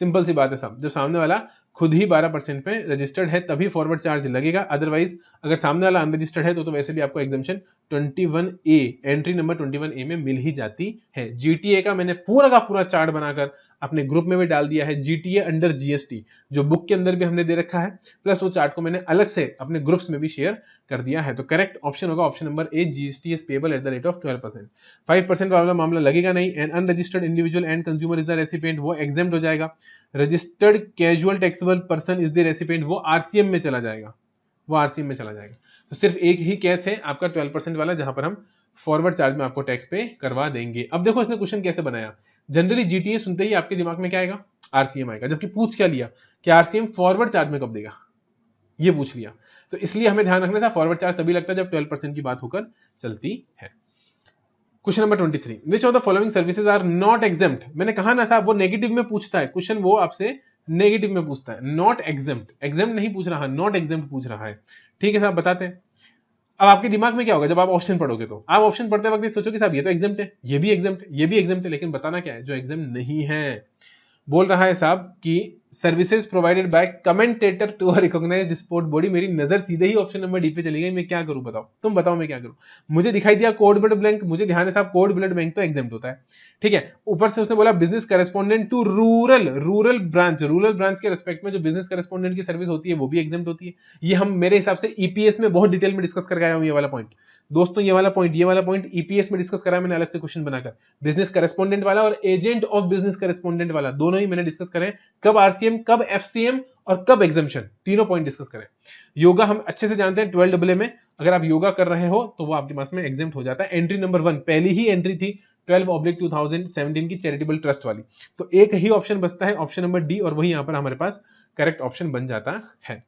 सिंपल सी बात है साहब, जब सामने वाला खुद ही 12% पे रजिस्टर्ड है तभी फॉरवर्ड चार्ज लगेगा। अदरवाइज अगर सामने वाला अनरजिस्टर्ड है तो वैसे भी आपको exemption 21A, entry number 21A में मिल ही जाती है। जीटीए का मैंने पूरा का पूरा चार्ट बनाकर अपने ग्रुप में भी डाल दिया है, जीटीए अंडर जीएसटी, जो बुक के अंदर भी हमने दे रखा है, प्लस वो चार्ट को मैंने अलग से अपने ग्रुप्स में भी शेयर कर दिया है। तो करेक्ट ऑप्शन होगा option number A, GST is payable eight the rate of 12%। 5% वाला मामला लगेगा नहीं। N unregistered individual and consumer is the recipient, वो एग्जेम्प्ट हो जाएगा। Registered casual taxable person is the recipient, वो आरसीएम में चला जाएगा, वो आरसीएम में चला जाएगा। तो सिर्फ एक ही केस है आपका 12% वाला, जहां पर हम फॉरवर्ड चार्ज में आपको टैक्स पे करवा देंगे। अब देखो इसने क्वेश्चन कैसे बनाया। जनरली जीटीए सुनते ही आपके दिमाग में क्या आएगा, आरसीएम आएगा, जबकि पूछ क्या लिया कि आरसीएम फॉरवर्ड चार्ज में कब देगा, ये पूछ लिया। तो इसलिए हमें ध्यान रखना है फॉरवर्ड चार्ज तभी लगता है जब 12% की बात होकर चलती है। Question number 23, which of the following services are not exempt? मैंने कहा ना साहब वो नेगेटिव में पूछता है क्वेश्चन, वो आपसे नेगेटिव में पूछता है, नॉट एग्जेम्प्ट, एग्जेम्प्ट नहीं पूछ रहा, नॉट एग्जेम्प्ट पूछ रहा है। ठीक है साहब, बताते हैं। अब आपके दिमाग में क्या होगा जब आप ऑप्शन पढ़ोगे, तो आप ऑप्शन पढ़ते वक्त सोचोगे साहब ये तो एग्जेम्प्ट है, ये भी एग्जेम्प्ट है, ये भी एग्जेम्प्ट है, लेकिन बताना क्या है जो एग्जेम्प्ट नहीं है। बोल रहा है साहब कि services provided by commentator to a recognised sport body. मेरी नजर सीधे ही ऑप्शन नंबर डी पे चली गई, मैं क्या करूं बताओ, तुम बताओ मैं क्या करूं। मुझे दिखाई दिया कोड ब्लड बैंक, मुझे ध्यान है साहब कोड ब्लड बैंक तो एग्जेम्प्ट होता है, ठीक है। ऊपर से उसने बोला business correspondent to rural branch के रेस्पेक्ट में जो बिजनेस करेस्पोंडेंट की सर्विस होती है वो भी एग्जेम्प्ट होती है। ये हम मेरे हिसाब से ईपीएस में बहुत डिटेल में डिस्कस करके आया हूं, ये वाला पॉइंट दोस्तों, ये वाला पॉइंट ईपीएस में डिस्कस करा मैंने अलग से क्वेश्चन बनाकर। बिजनेस करेस्पोंडेंट वाला और एजेंट ऑफ बिजनेस करेस्पोंडेंट वाला दोनों ही मैंने डिस्कस करे, कब आरसीएम, कब एफसीएम और कब एग्जम्पशन, तीनों पॉइंट डिस्कस करें। योगा हम अच्छे से जानते हैं 12AA में, अगर आप योगा कर रहे हो तो वो आपके पास में एग्जेम्प्ट हो जाता है। एंट्री नंबर 1 पहली ही एंट्री थी 12/2017 की चैरिटेबल ट्रस्ट वाली। तो एक ही ऑप्शन बचता है, ऑप्शन नंबर डी, और वही यहां पर हमारे पास करेक्ट ऑप्शन बन जाता है।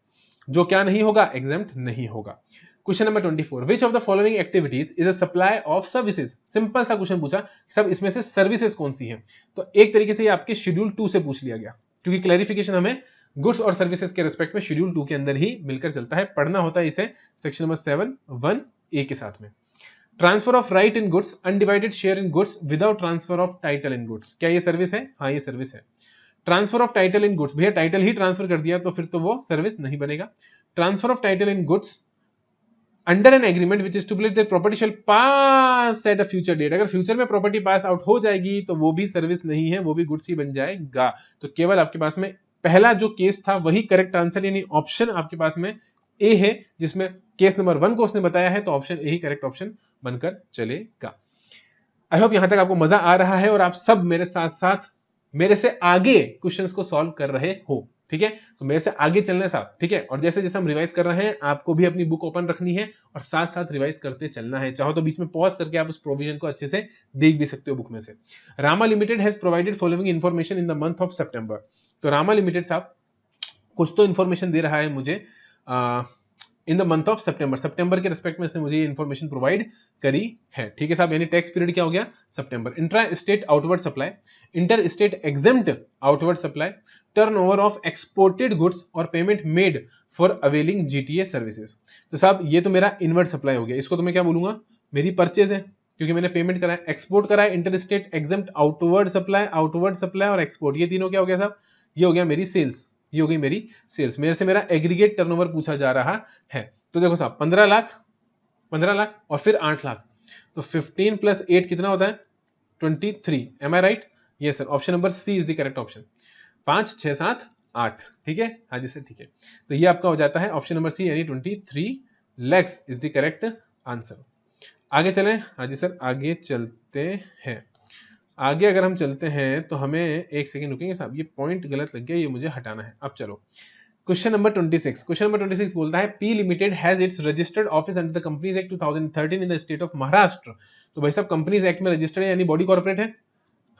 जो क्या नहीं होगा, एग्जेम्प्ट नहीं होगा। Question number 24, which of the following activities is a supply of services? Simple सा क्वेश्चन पूछा, सब इसमें से सर्विसेज कौन सी है। तो एक तरीके से ये आपके शेड्यूल 2 से पूछ लिया गया, क्योंकि क्लैरिफिकेशन हमें गुड्स और सर्विसेज के रिस्पेक्ट में शेड्यूल 2 के अंदर ही मिलकर चलता है। पढ़ना होता है इसे सेक्शन नंबर 7(1)(a) के साथ में। Transfer of right in goods, undivided share in goods without transfer of title in goods, क्या ये सर्विस है? हाँ ये सर्विस है। Transfer of title in goods, भैया टाइटल ही ट्रांसफर कर दिया तो फिर तो वो सर्विस नहीं बनेगा। Transfer of title in goods under an agreement which stipulate that property shall pass at a future date, अगर फ्यूचर में प्रॉपर्टी पास आउट हो जाएगी तो वो भी सर्विस नहीं है, वो भी गुड्स ही बन जाएगा। तो केवल आपके पास में पहला जो केस था वही करेक्ट आंसर, यानी ऑप्शन आपके पास में ए है, जिसमें केस नंबर 1 को उसने बताया है, तो option A he correct option बनकर चलेगा। आई होप यहां तक आपको मजा आ रहा है और आप सब मेरे साथ साथ मेरे से आगे क्वेश्चंस को सॉल्व कर रहे हो, ठीक है। तो मेरे से आगे चलना है साहब, ठीक है। और जैसे जैसे हम रिवाइज कर रहे हैं आपको भी अपनी बुक ओपन रखनी है और साथ साथ रिवाइज करते चलना है। चाहो तो बीच में पॉज करके आप उस प्रोविजन को अच्छे से देख भी सकते हो बुक में से। Rama limited has provided following information in the month of September. तो रामा लिमिटेड साहब कुछ तो इन्फॉर्मेशन दे रहा है मुझे इन द मंथ ऑफ सितंबर, सितंबर के रिस्पेक्ट में इसने मुझे ये इन्फॉर्मेशन प्रोवाइड करी है, ठीक है साहब। यानी टैक्स पीरियड क्या हो गया, सितंबर। Intra state outward supply, inter state exempt outward supply, turnover of exported goods और payment made for availing GTA services. तो साहब ये तो मेरा इनवर्ड सप्लाई हो गया, इसको तो मैं क्या बोलूंगा, मेरी परचेज है, क्योंकि मैंने पेमेंट कराया, एक्सपोर्ट कराया, inter state exempt outward supply और एक्सपोर्ट, ये तीनों क्या हो गया साहब, ये हो गया मेरी सेल्स, ये हो गई मेरी सेल्स। मेरे से मेरा एग्रीगेट टर्नओवर पूछा जा रहा है। तो देखो साहब 15 लाख और फिर 8 लाख, तो 15 प्लस 8 कितना होता है 23। Am I right? Yes sir, option number C is the correct option. 5 6 7 8, ठीक है, हाँ जी सर, ठीक है। तो ये आपका हो जाता है ऑप्शन नंबर सी, यानी 23 lakhs is the correct answer. आगे चलें, हाँ जी सर, आगे चलते हैं। आगे अगर हम चलते हैं तो हमें एक सेकंड रुकेंगे साहब, ये पॉइंट गलत लग गया, ये मुझे हटाना है। अब चलो क्वेश्चन नंबर 26। क्वेश्चन नंबर 26 बोलता है P limited has its registered office under the companies act 2013 in the state of Maharashtra. तो भाई साहब कंपनीज एक्ट में रजिस्टर्ड है, यानी बॉडी कॉर्पोरेट है।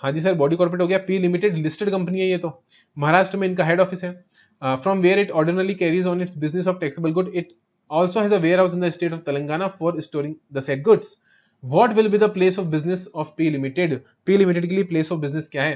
हाँ जी सर, बॉडी कॉर्पोरेट हो गया। पी लिमिटेड लिस्टेड कंपनी है, ये तो महाराष्ट्र में इनका हेड ऑफिस है। From where it ordinarily carries on its business of taxable good, it also has a warehouse in the state of Telangana for storing the said goods. What will be the place of business of P Limited? P Limited के लिए place of business क्या है?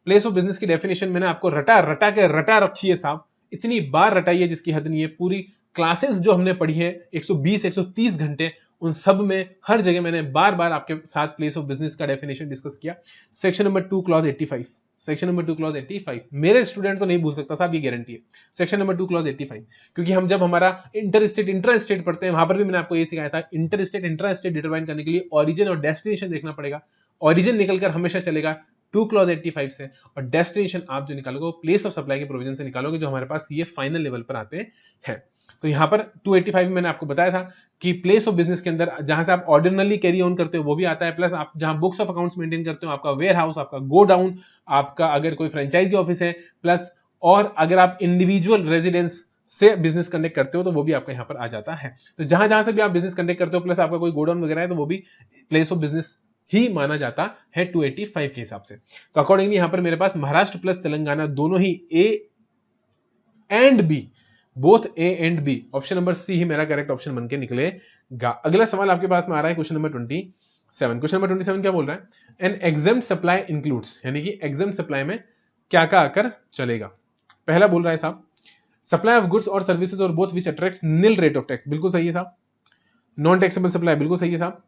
Place of business की definition मैंने आपको रटा रखी है साहब, इतनी बार रटाई है जिसकी हद नहीं है। पूरी क्लासेस जो हमने पढ़ी है 120-130 घंटे, उन सब में हर जगह मैंने बार बार आपके साथ प्लेस ऑफ बिजनेस का डेफिनेशन डिस्कस किया। Section number 2 clause 85, section number 2 clause 85 मेरे स्टूडेंट तो नहीं भूल सकता साहब, ये गारंटी है। सेक्शन नंबर 2 क्लॉज 85, क्योंकि हम जब हमारा इंटर स्टेट इंट्रा स्टेट पढ़ते हैं वहां पर भी मैंने आपको ये सिखाया था, inter state intra state determine करने के लिए ओरिजिन और डेस्टिनेशन देखना पड़ेगा। ओरिजिन निकलकर हमेशा चलेगा 2 क्लॉज 85 से, और डेस्टिनेशन आप जो निकालोगे वो प्लेस ऑफ सप्लाई के प्रोविजन से निकालोगे, जो हमारे पास ये फाइनल लेवल पर आते हैं। तो यहाँ पर 285 में मैंने आपको बताया था कि प्लेस ऑफ बिजनेस के अंदर जहां से आप ऑर्डिनरली कैरी ऑन करते हो वो भी आता है, प्लस आप जहां बुक्स ऑफ अकाउंट्स मेंटेन करते हो, आपका वेयर हाउस, आपका गोडाउन, आपका अगर कोई फ्रेंचाइजी ऑफिस है, प्लस और अगर आप इंडिविजुअल रेजिडेंस से बिजनेस कंडक्ट करते हो तो वो भी आपका यहाँ पर आ जाता है। तो जहां जहां से भी आप बिजनेस कंडक्ट करते हो प्लस आपका कोई गोडाउन वगैरह है तो वो भी प्लेस ऑफ बिजनेस ही माना जाता है 285 के हिसाब से। तो अकॉर्डिंगली यहाँ पर मेरे पास महाराष्ट्र प्लस तेलंगाना दोनों ही A and B, both A and B, option number C ही मेरा करेक्ट ऑप्शन बन के निकलेगा। अगला सवाल आपके पास में आ रहा है क्वेश्चन नंबर 27। क्वेश्चन नंबर 27 क्या बोल रहा है? एन एग्जेम्प्ट सप्लाई इंक्लूड्स, यानी कि एग्जेम्प्ट सप्लाई में क्या क्या आकर चलेगा। पहला बोल रहा है साहब सप्लाई ऑफ गुड्स और सर्विसेज और both which attracts nil rate of tax, बिल्कुल सही है साहब। नॉन टैक्सेबल सप्लाई, बिल्कुल सही है साहब।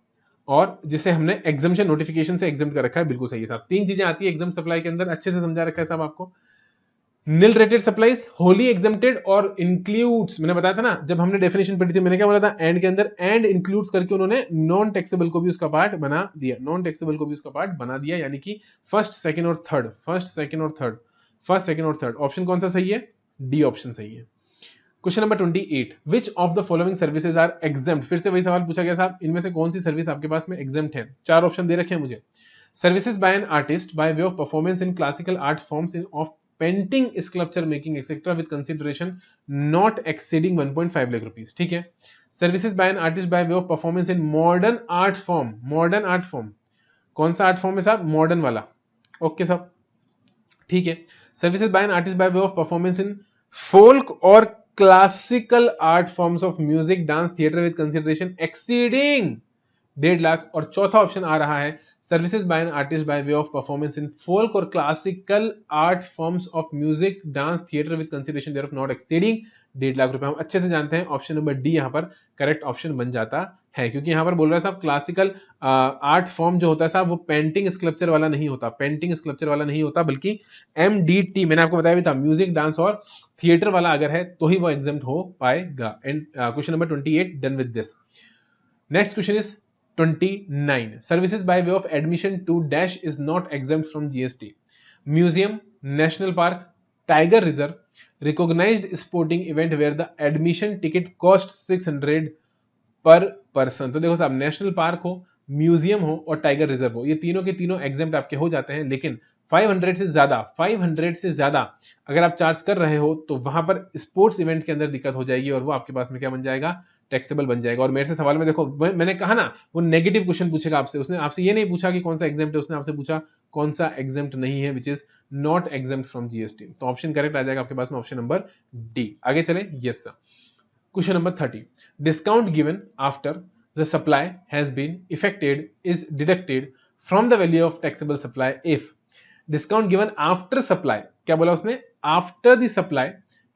और जिसे हमने एग्जाम्पशन नोटिफिकेशन से एग्जाम्प्ट कर रखा है, बिल्कुल सही है साहब। 3 चीजें आती है एग्जाम सप्लाई के अंदर, अच्छे से समझा रखा है साहब आपको। निल रेटेड सप्लाईज, होली एग्जेम्प्टेड और इंक्लूड्स, मैंने बताया था ना जब हमने डेफिनेशन पढ़ी थी, मैंने क्या बोला था, एंड के अंदर एंड इंक्लूड्स करके उन्होंने नॉन टैक्सेबल को भी उसका पार्ट बना दिया, नॉन टैक्सेबल को भी उसका पार्ट बना दिया, यानी कि फर्स्ट सेकंड और थर्ड, फर्स्ट सेकंड और थर्ड ऑप्शन कौन सा सही है? डी ऑप्शन सही है। Question number 28, which of the following services are exempt, फिर से वही सवाल पूछा गया साहब, इनमें से कौन सी सर्विस आपके पास में एग्जेम्प्ट है? 4 ऑप्शन दे रखे हैं मुझे। Services by an artist by way of performance in classical art forms in of painting, sculpture making etcetera with consideration not exceeding 1.5 lakh rupees, ठीक है। Services by an artist by way of performance in modern art form, modern art form कौन सा art form है साहब? Modern वाला, okay साहब, ठीक है। Services by an artist by way of performance in folk और classical art forms of music, dance, theatre with consideration exceeding 1.5 lakh. और चौथा ऑप्शन आ रहा है services by an artist by way of performance in folk और classical art forms of music, dance, theatre with consideration thereof not exceeding 1.5 lakh रुपए। हम अच्छे से जानते हैं ऑप्शन नंबर डी यहाँ पर करेक्ट ऑप्शन बन जाता है, क्योंकि यहाँ पर बोल रहा है साहब क्लासिकल आर्ट फॉर्म जो होता है साहब वो पेंटिंग स्कल्पचर वाला नहीं होता, पेंटिंग स्कल्पचर वाला नहीं होता, बल्कि MDT मैंने आपको बताया भी था, म्यूजिक, डांस और थिएटर वाला अगर है तो ही वो एग्जाम्प्ट हो पाएगा। And question number 28 done with this. Next question is 29, services by way of admission to dash is not exempt from GST. Museum, national park, tiger reserve, recognized sporting event where the admission ticket costs 600 पर person. तो देखो साहब national park हो, museum हो और tiger reserve हो, ये तीनों के तीनों एग्जेम्प्ट आपके हो जाते हैं, लेकिन 500 से ज्यादा अगर आप चार्ज कर रहे हो तो वहां पर स्पोर्ट्स इवेंट के अंदर दिक्कत हो जाएगी और वो आपके पास में क्या बन जाएगा? टैक्सेबल बन जाएगा। और मेरे से सवाल में देखो मैंने कहा ना वो नेगेटिव क्वेश्चन पूछेगा आपसे, उसने आपसे ये नहीं पूछा कि कौन सा एग्जेम्प्ट है, उसने आपसे पूछा कौन सा एग्जेम्प्ट नहीं है, which is not exempt from GST. तो ऑप्शन करेक्ट आ जाएगा आपके पास में ऑप्शन नंबर डी। आगे चले, yes sir. Question number 30, discount given after the supply has been effected is deducted from the value of taxable supply if discount given after supply, क्या बोला उसने? after the supply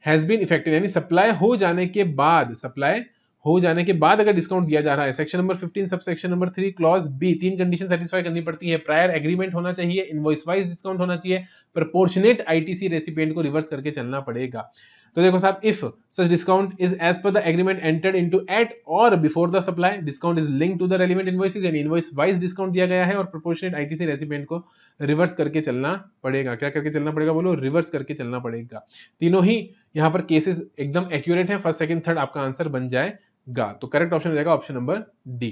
has been effected, यानी supply हो जाने के बाद, supply हो जाने के बाद अगर डिस्काउंट दिया जा रहा है, section number 15 subsection number 3 clause B, 3 condition satisfy करनी पड़ती है। प्रायर एग्रीमेंट होना चाहिए, इनवॉइस वाइज डिस्काउंट होना चाहिए, प्रोपोर्शनेट आईटीसी रेसिपिएंट को रिवर्स करके चलना पड़ेगा। तो देखो साहब, if such discount is as per the agreement entered into at और before the supply, discount is linked to the relevant invoices, यानी इनवॉइस वाइज डिस्काउंट दिया गया है और प्रोपोर्शनेट आईटीसी रेसिपिएंट को रिवर्स करके चलना पड़ेगा। क्या करके चलना पड़ेगा बोलो? रिवर्स करके चलना पड़ेगा। तीनों ही यहाँ पर केसेस एकदम एक्यूरेट है, फर्स्ट सेकंड थर्ड आपका आंसर बन जाएगा। तो करेक्ट ऑप्शन हो जाएगा option number D.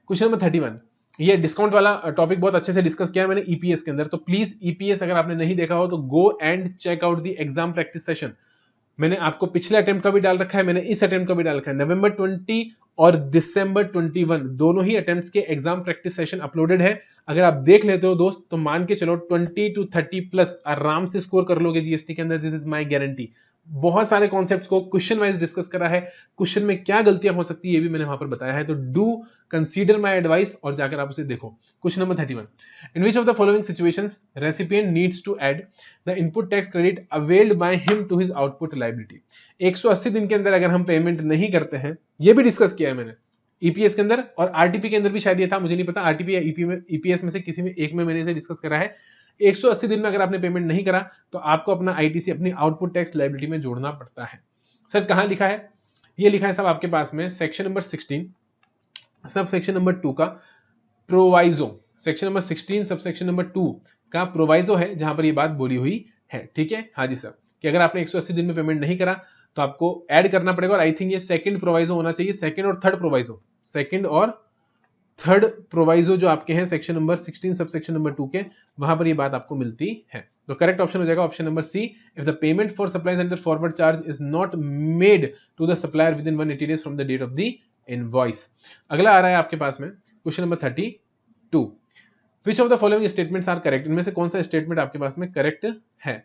Question number 31, ये डिस्काउंट वाला टॉपिक बहुत अच्छे से डिस्कस किया है मैंने ईपीएस के अंदर, तो प्लीज ईपीएस अगर आपने नहीं देखा हो तो go and check out the exam practice session. मैंने आपको पिछले अटेम्प्ट का भी डाल रखा है, मैंने इस अटेम्प्ट का भी डाल रखा है। नवंबर 20 और दिसंबर 21 दोनों ही अटेम्प्ट्स के एग्जाम प्रैक्टिस सेशन अपलोडेड है। अगर आप देख लेते हो दोस्त तो मान के चलो 20 to 30 प्लस आराम से स्कोर कर लोगे जीएसटी के अंदर, दिस इज माय गारंटी। बहुत सारे कॉन्सेप्ट्स को क्वेश्चन वाइज डिस्कस करा है, क्वेश्चन में क्या गलतियां हो सकती है ये भी मैंने वहां पर बताया है। तो डू कंसीडर माय एडवाइस और जाकर आप उसे देखो। Question number 31, in which of the following situations recipient needs to add the input tax credit availed by him to his output liability. 180 दिन के अंदर अगर हम पेमेंट नहीं करते हैं, ये भी डिस्कस किया है मैंने ईपीएस के अंदर और आरटीपी के अंदर भी शायद ये था, मुझे नहीं पता, आरटीपी या ईपीएस में से किसी में एक में मैंने इसे डिस्कस करा है। 180 दिन में अगर आपने पेमेंट नहीं करा तो आपको अपना आईटीसी अपनी आउटपुट टैक्स लायबिलिटी में जोड़ना पड़ता है। सर कहां लिखा है? ये लिखा है साहब आपके पास में section number 16 subsection number 2 का proviso, section number 16 subsection number 2 का प्रोवाइजो है जहां पर ये बात बोली हुई है। ठीक है, हाँ जी सर, कि अगर आपने 180 दिन में पेमेंट नहीं करा तो आपको ऐड करना पड़ेगा। और आई थिंक ये सेकंड प्रोवाइजो होना चाहिए, सेकंड और थर्ड प्रोवाइजो, सेकंड और थर्ड प्रोवाइजो जो आपके हैं section number 16 subsection number 2 के, वहां पर ये बात आपको मिलती है। तो करेक्ट ऑप्शन हो जाएगा option number C, if the payment for supplies under forward charge is not made to the supplier within 180 days from the date of the invoice. अगला आ रहा है आपके पास में question number 32, which of the following statements are correct, इनमें से कौन सा स्टेटमेंट आपके पास में करेक्ट है?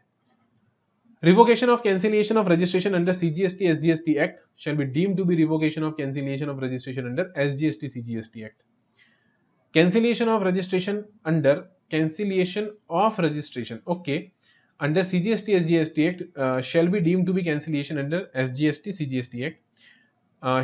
Revocation of cancellation of registration under CGST SGST Act shall be deemed to be revocation of cancellation of registration under SGST CGST Act. Cancellation of registration under okay, under CGST SGST Act shall be deemed to be cancellation under SGST CGST Act.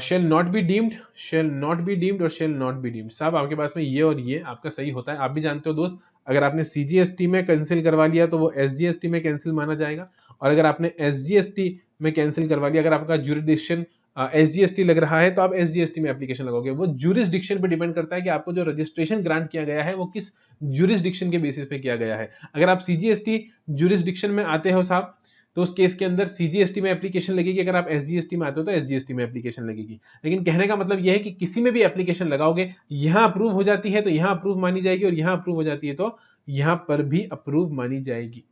Shall not be deemed और shall not be deemed। साहब आपके पास में ये और ये आपका सही होता है। आप भी जानते हो दोस्त, अगर आपने CGST में कैंसिल करवा लिया तो वो SGST में कैंसिल माना जाएगा, और अगर आपने SGST में कैंसिल करवा लिया, अगर आपका ज्यूरिडिक्शन SGST लग रहा है तो आप SGST में एप्लीकेशन लगाओगे। वो ज्यूरिसडिक्शन पे डिपेंड करता है कि आपको जो रजिस्ट्रेशन ग्रांट किया गया है वो किस ज्यूरिसडिक्शन के बेसिस पे किया गया है। अगर आप CGST ज्यूरिसडिक्शन में आते हो साहब तो उस केस के अंदर CGST में एप्लीकेशन लगेगी, अगर आप SGST में आते हो तो SGST में एप्लीकेशन लगेगी। लेकिन कहने का मतलब यह है कि किसी में भी एप्लीकेशन लगाओगे, यहां अप्रूव हो जाती है तो यहां अप्रूव मानी जाएगी, और यहां अप्रूव हो जाती है तो यहां पर भी अप्रूव मानी जाएगी।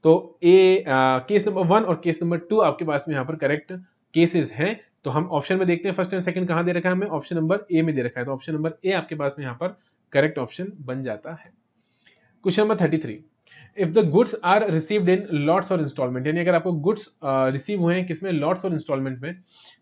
तो केस नंबर 1 और केस नंबर 2 आपके पास में यहां पर करेक्ट केसेस हैं। तो हम ऑप्शन में देखते हैं फर्स्ट एंड सेकंड कहां दे रखा है हमें, ऑप्शन नंबर ए में दे रखा है, तो ऑप्शन नंबर ए आपके पास में यहां पर करेक्ट ऑप्शन बन जाता है। Question number 33, if the goods are received in lots और इंस्टॉलमेंट, यानी अगर आपको गुड्स रिसीव हुए हैं किसमें, लॉट्स और इंस्टॉलमेंट में,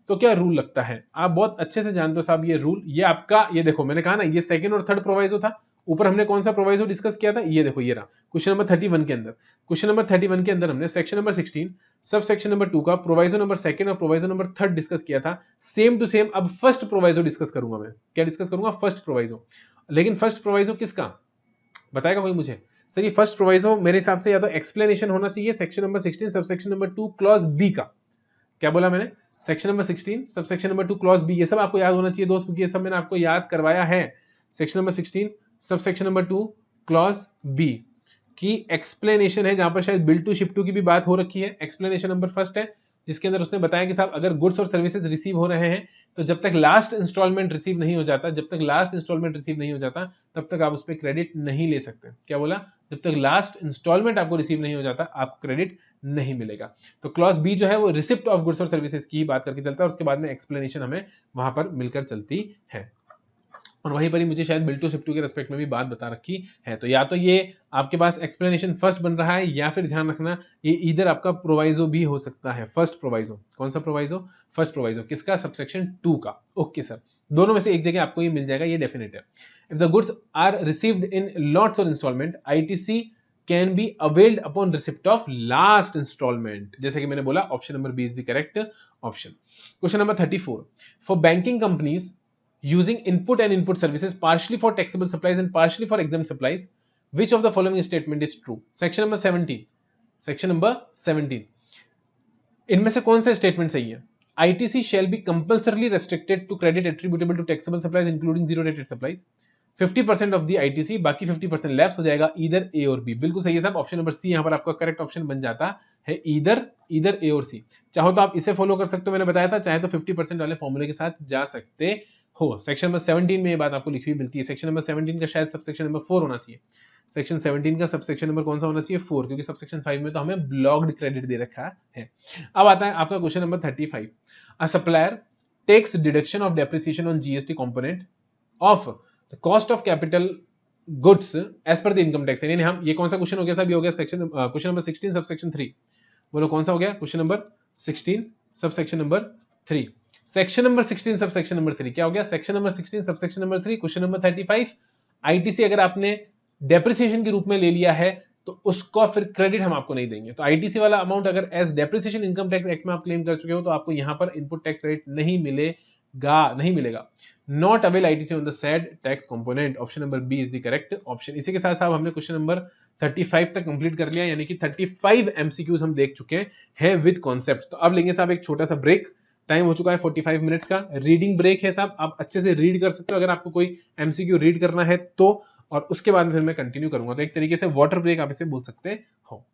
तो क्या रूल लगता है? आप बहुत अच्छे से जानते हो साहब ये रूल। ये आपका, ये देखो मैंने कहा ना, ये सेकंड और थर्ड प्रोवाइजो था। ऊपर हमने कौन सा प्रोवाइजो डिस्कस किया था, ये देखो ये रहा क्वेश्चन नंबर 31 के अंदर। क्वेश्चन नंबर 31 के अंदर हमने section number 16 subsection number 2 का प्रोवाइजो नंबर सेकंड और प्रोवाइजो नंबर थर्ड डिस्कस किया था। सेम टू सेम अब फर्स्ट प्रोवाइजो डिस्कस करूंगा मैं। क्या डिस्कस करूंगा? First proviso. लेकिन फर्स्ट प्रोवाइजो किसका बताएगा कोई मुझे? सर ये फर्स्ट प्रोवाइजो मेरे हिसाब से या तो एक्सप्लेनेशन होना चाहिए section number 16 subsection number 2 clause B का। क्या बोला मैंने? Section number 16 subsection number 2 clause B, ये सब आपको याद होना चाहिए दोस्त, क्योंकि ये सब मैंने आपको याद करवाया है। Section number 16 subsection number 2 clause B की एक्सप्लेनेशन है, जहां पर शायद बिल टू शिप टू की भी बात हो रखी है। एक्सप्लेनेशन नंबर फर्स्ट है जिसके अंदर उसने बताया कि साहब अगर गुड्स और सर्विसेज रिसीव हो रहे हैं तो जब तक लास्ट इंस्टॉलमेंट रिसीव नहीं हो जाता, तब तक आप उस पर क्रेडिट नहीं ले सकते। क्या बोला? जब तक लास्ट इंस्टॉलमेंट आपको रिसीव नहीं हो जाता आपको क्रेडिट नहीं मिलेगा। तो क्लॉज बी जो है वो रिसिप्ट ऑफ गुड्स और सर्विसेज की बात करके चलता है, और उसके बाद में एक्सप्लेनेशन हमें वहां पर मिलकर चलती है। और वहीं पर ही मुझे शायद बिल टू शिप टू के रेस्पेक्ट में भी बात बता रखी है। तो या तो ये आपके पास एक्सप्लेनेशन फर्स्ट बन रहा है, या फिर ध्यान रखना ये इधर आपका प्रोवाइजो भी हो सकता है। फर्स्ट प्रोवाइजो, कौन सा प्रोवाइजो? फर्स्ट प्रोवाइजो किसका? सबसेक्शन 2 का। ओके सर, दोनों में से एक जगह आपको ये मिल जाएगा, ये डेफिनेट है। If the goods are received in lots और instalment, ITC can be availed upon receipt of last instalment. जैसे कि मैंने बोला option number B is the correct option. Question number 34, for banking companies using input and input services partially for taxable supplies and partially for exempt supplies, which of the following statement is true? section number 17 इनमें से कौन सा statement सही है? ITC shall be compulsorily restricted to credit attributable to taxable supplies including zero rated supplies. 50% of the ITC, बाकी 50% lapse हो जाएगा, either ए और बी। बिल्कुल सही है साहब, ऑप्शन नंबर सी यहां पर आपका करेक्ट ऑप्शन बन जाता है, ईदर ए और सी। चाहो तो आप इसे फॉलो कर सकते हो, मैंने बताया था, चाहे तो 50% वाले फॉर्मूले के साथ जा सकते हो। सेक्शन नंबर 17 में ये बात आपको लिखी हुई मिलती है। सेक्शन नंबर 17 का शायद सबसेक्शन नंबर 4 होना चाहिए। सेक्शन 17 का सबसेक्शन नंबर कौन सा होना चाहिए? 4, क्योंकि सबसेक्शन 5 में तो हमें ब्लॉक्ड क्रेडिट दे रखा है। अब आता है आपका question number 35, a supplier takes deduction of depreciation on GST component of the cost of capital goods as per the income tax. यानी हम, ये कौन सा क्वेश्चन हो गया साहब? ये हो गया सेक्शन क्वेश्चन नंबर 16 सबसेक्शन 3। बोलो कौन सा हो गया? Question number 16 subsection number 3। Section number 16 subsection number 3 क्या हो गया? Section number 16 subsection number 3, question number 35। ITC अगर आपने डेप्रिसिएशन के रूप में ले लिया है तो उसको फिर क्रेडिट हम आपको नहीं देंगे। तो आईटीसी वाला अमाउंट अगर as depreciation income tax act में आप क्लेम कर चुके हो तो आपको यहां पर इनपुट टैक्स क्रेडिट नहीं मिलेगा। Not avail ITC on the said tax component. Option number B is the correct option. इसी के साथ साथ हमने क्वेश्चन नंबर 35 तक कंप्लीट कर लिया, यानी कि 35 एमसीक्यूज हम देख चुके हैं विद कॉन्सेप्ट्स। तो अब लेंगे साहब एक छोटा सा ब्रेक, टाइम हो चुका है 45 मिनट्स का, रीडिंग ब्रेक है साहब। आप अच्छे से रीड कर सकते हो अगर आपको कोई एमसीक्यू रीड करना है तो, और उसके बाद फिर मैं कंटिन्यू करूंगा। तो एक तरीके से वाटर ब्रेक आप इसे बोल सकते हो।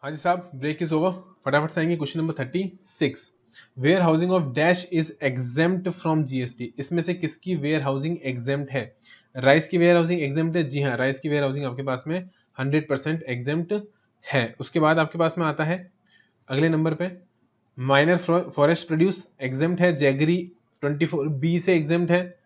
हाँ जी साहब, ब्रेक इज ओवर। फटाफट से आएंगे question number 36। Warehousing of dash is exempt from GST. इसमें से किसकी वेयर हाउसिंग एग्जेम्प्ट है? राइस की वेयर हाउसिंग एग्जेम्प्ट है? जी हाँ, राइस की वेयर हाउसिंग आपके पास में 100% एग्जेम्प्ट है। उसके बाद आपके पास में आता है अगले नंबर पे माइनर फॉरेस्ट प्रोड्यूस एग्जेम्प्ट है, जैगरी 24B से एग्जेम्प्ट है।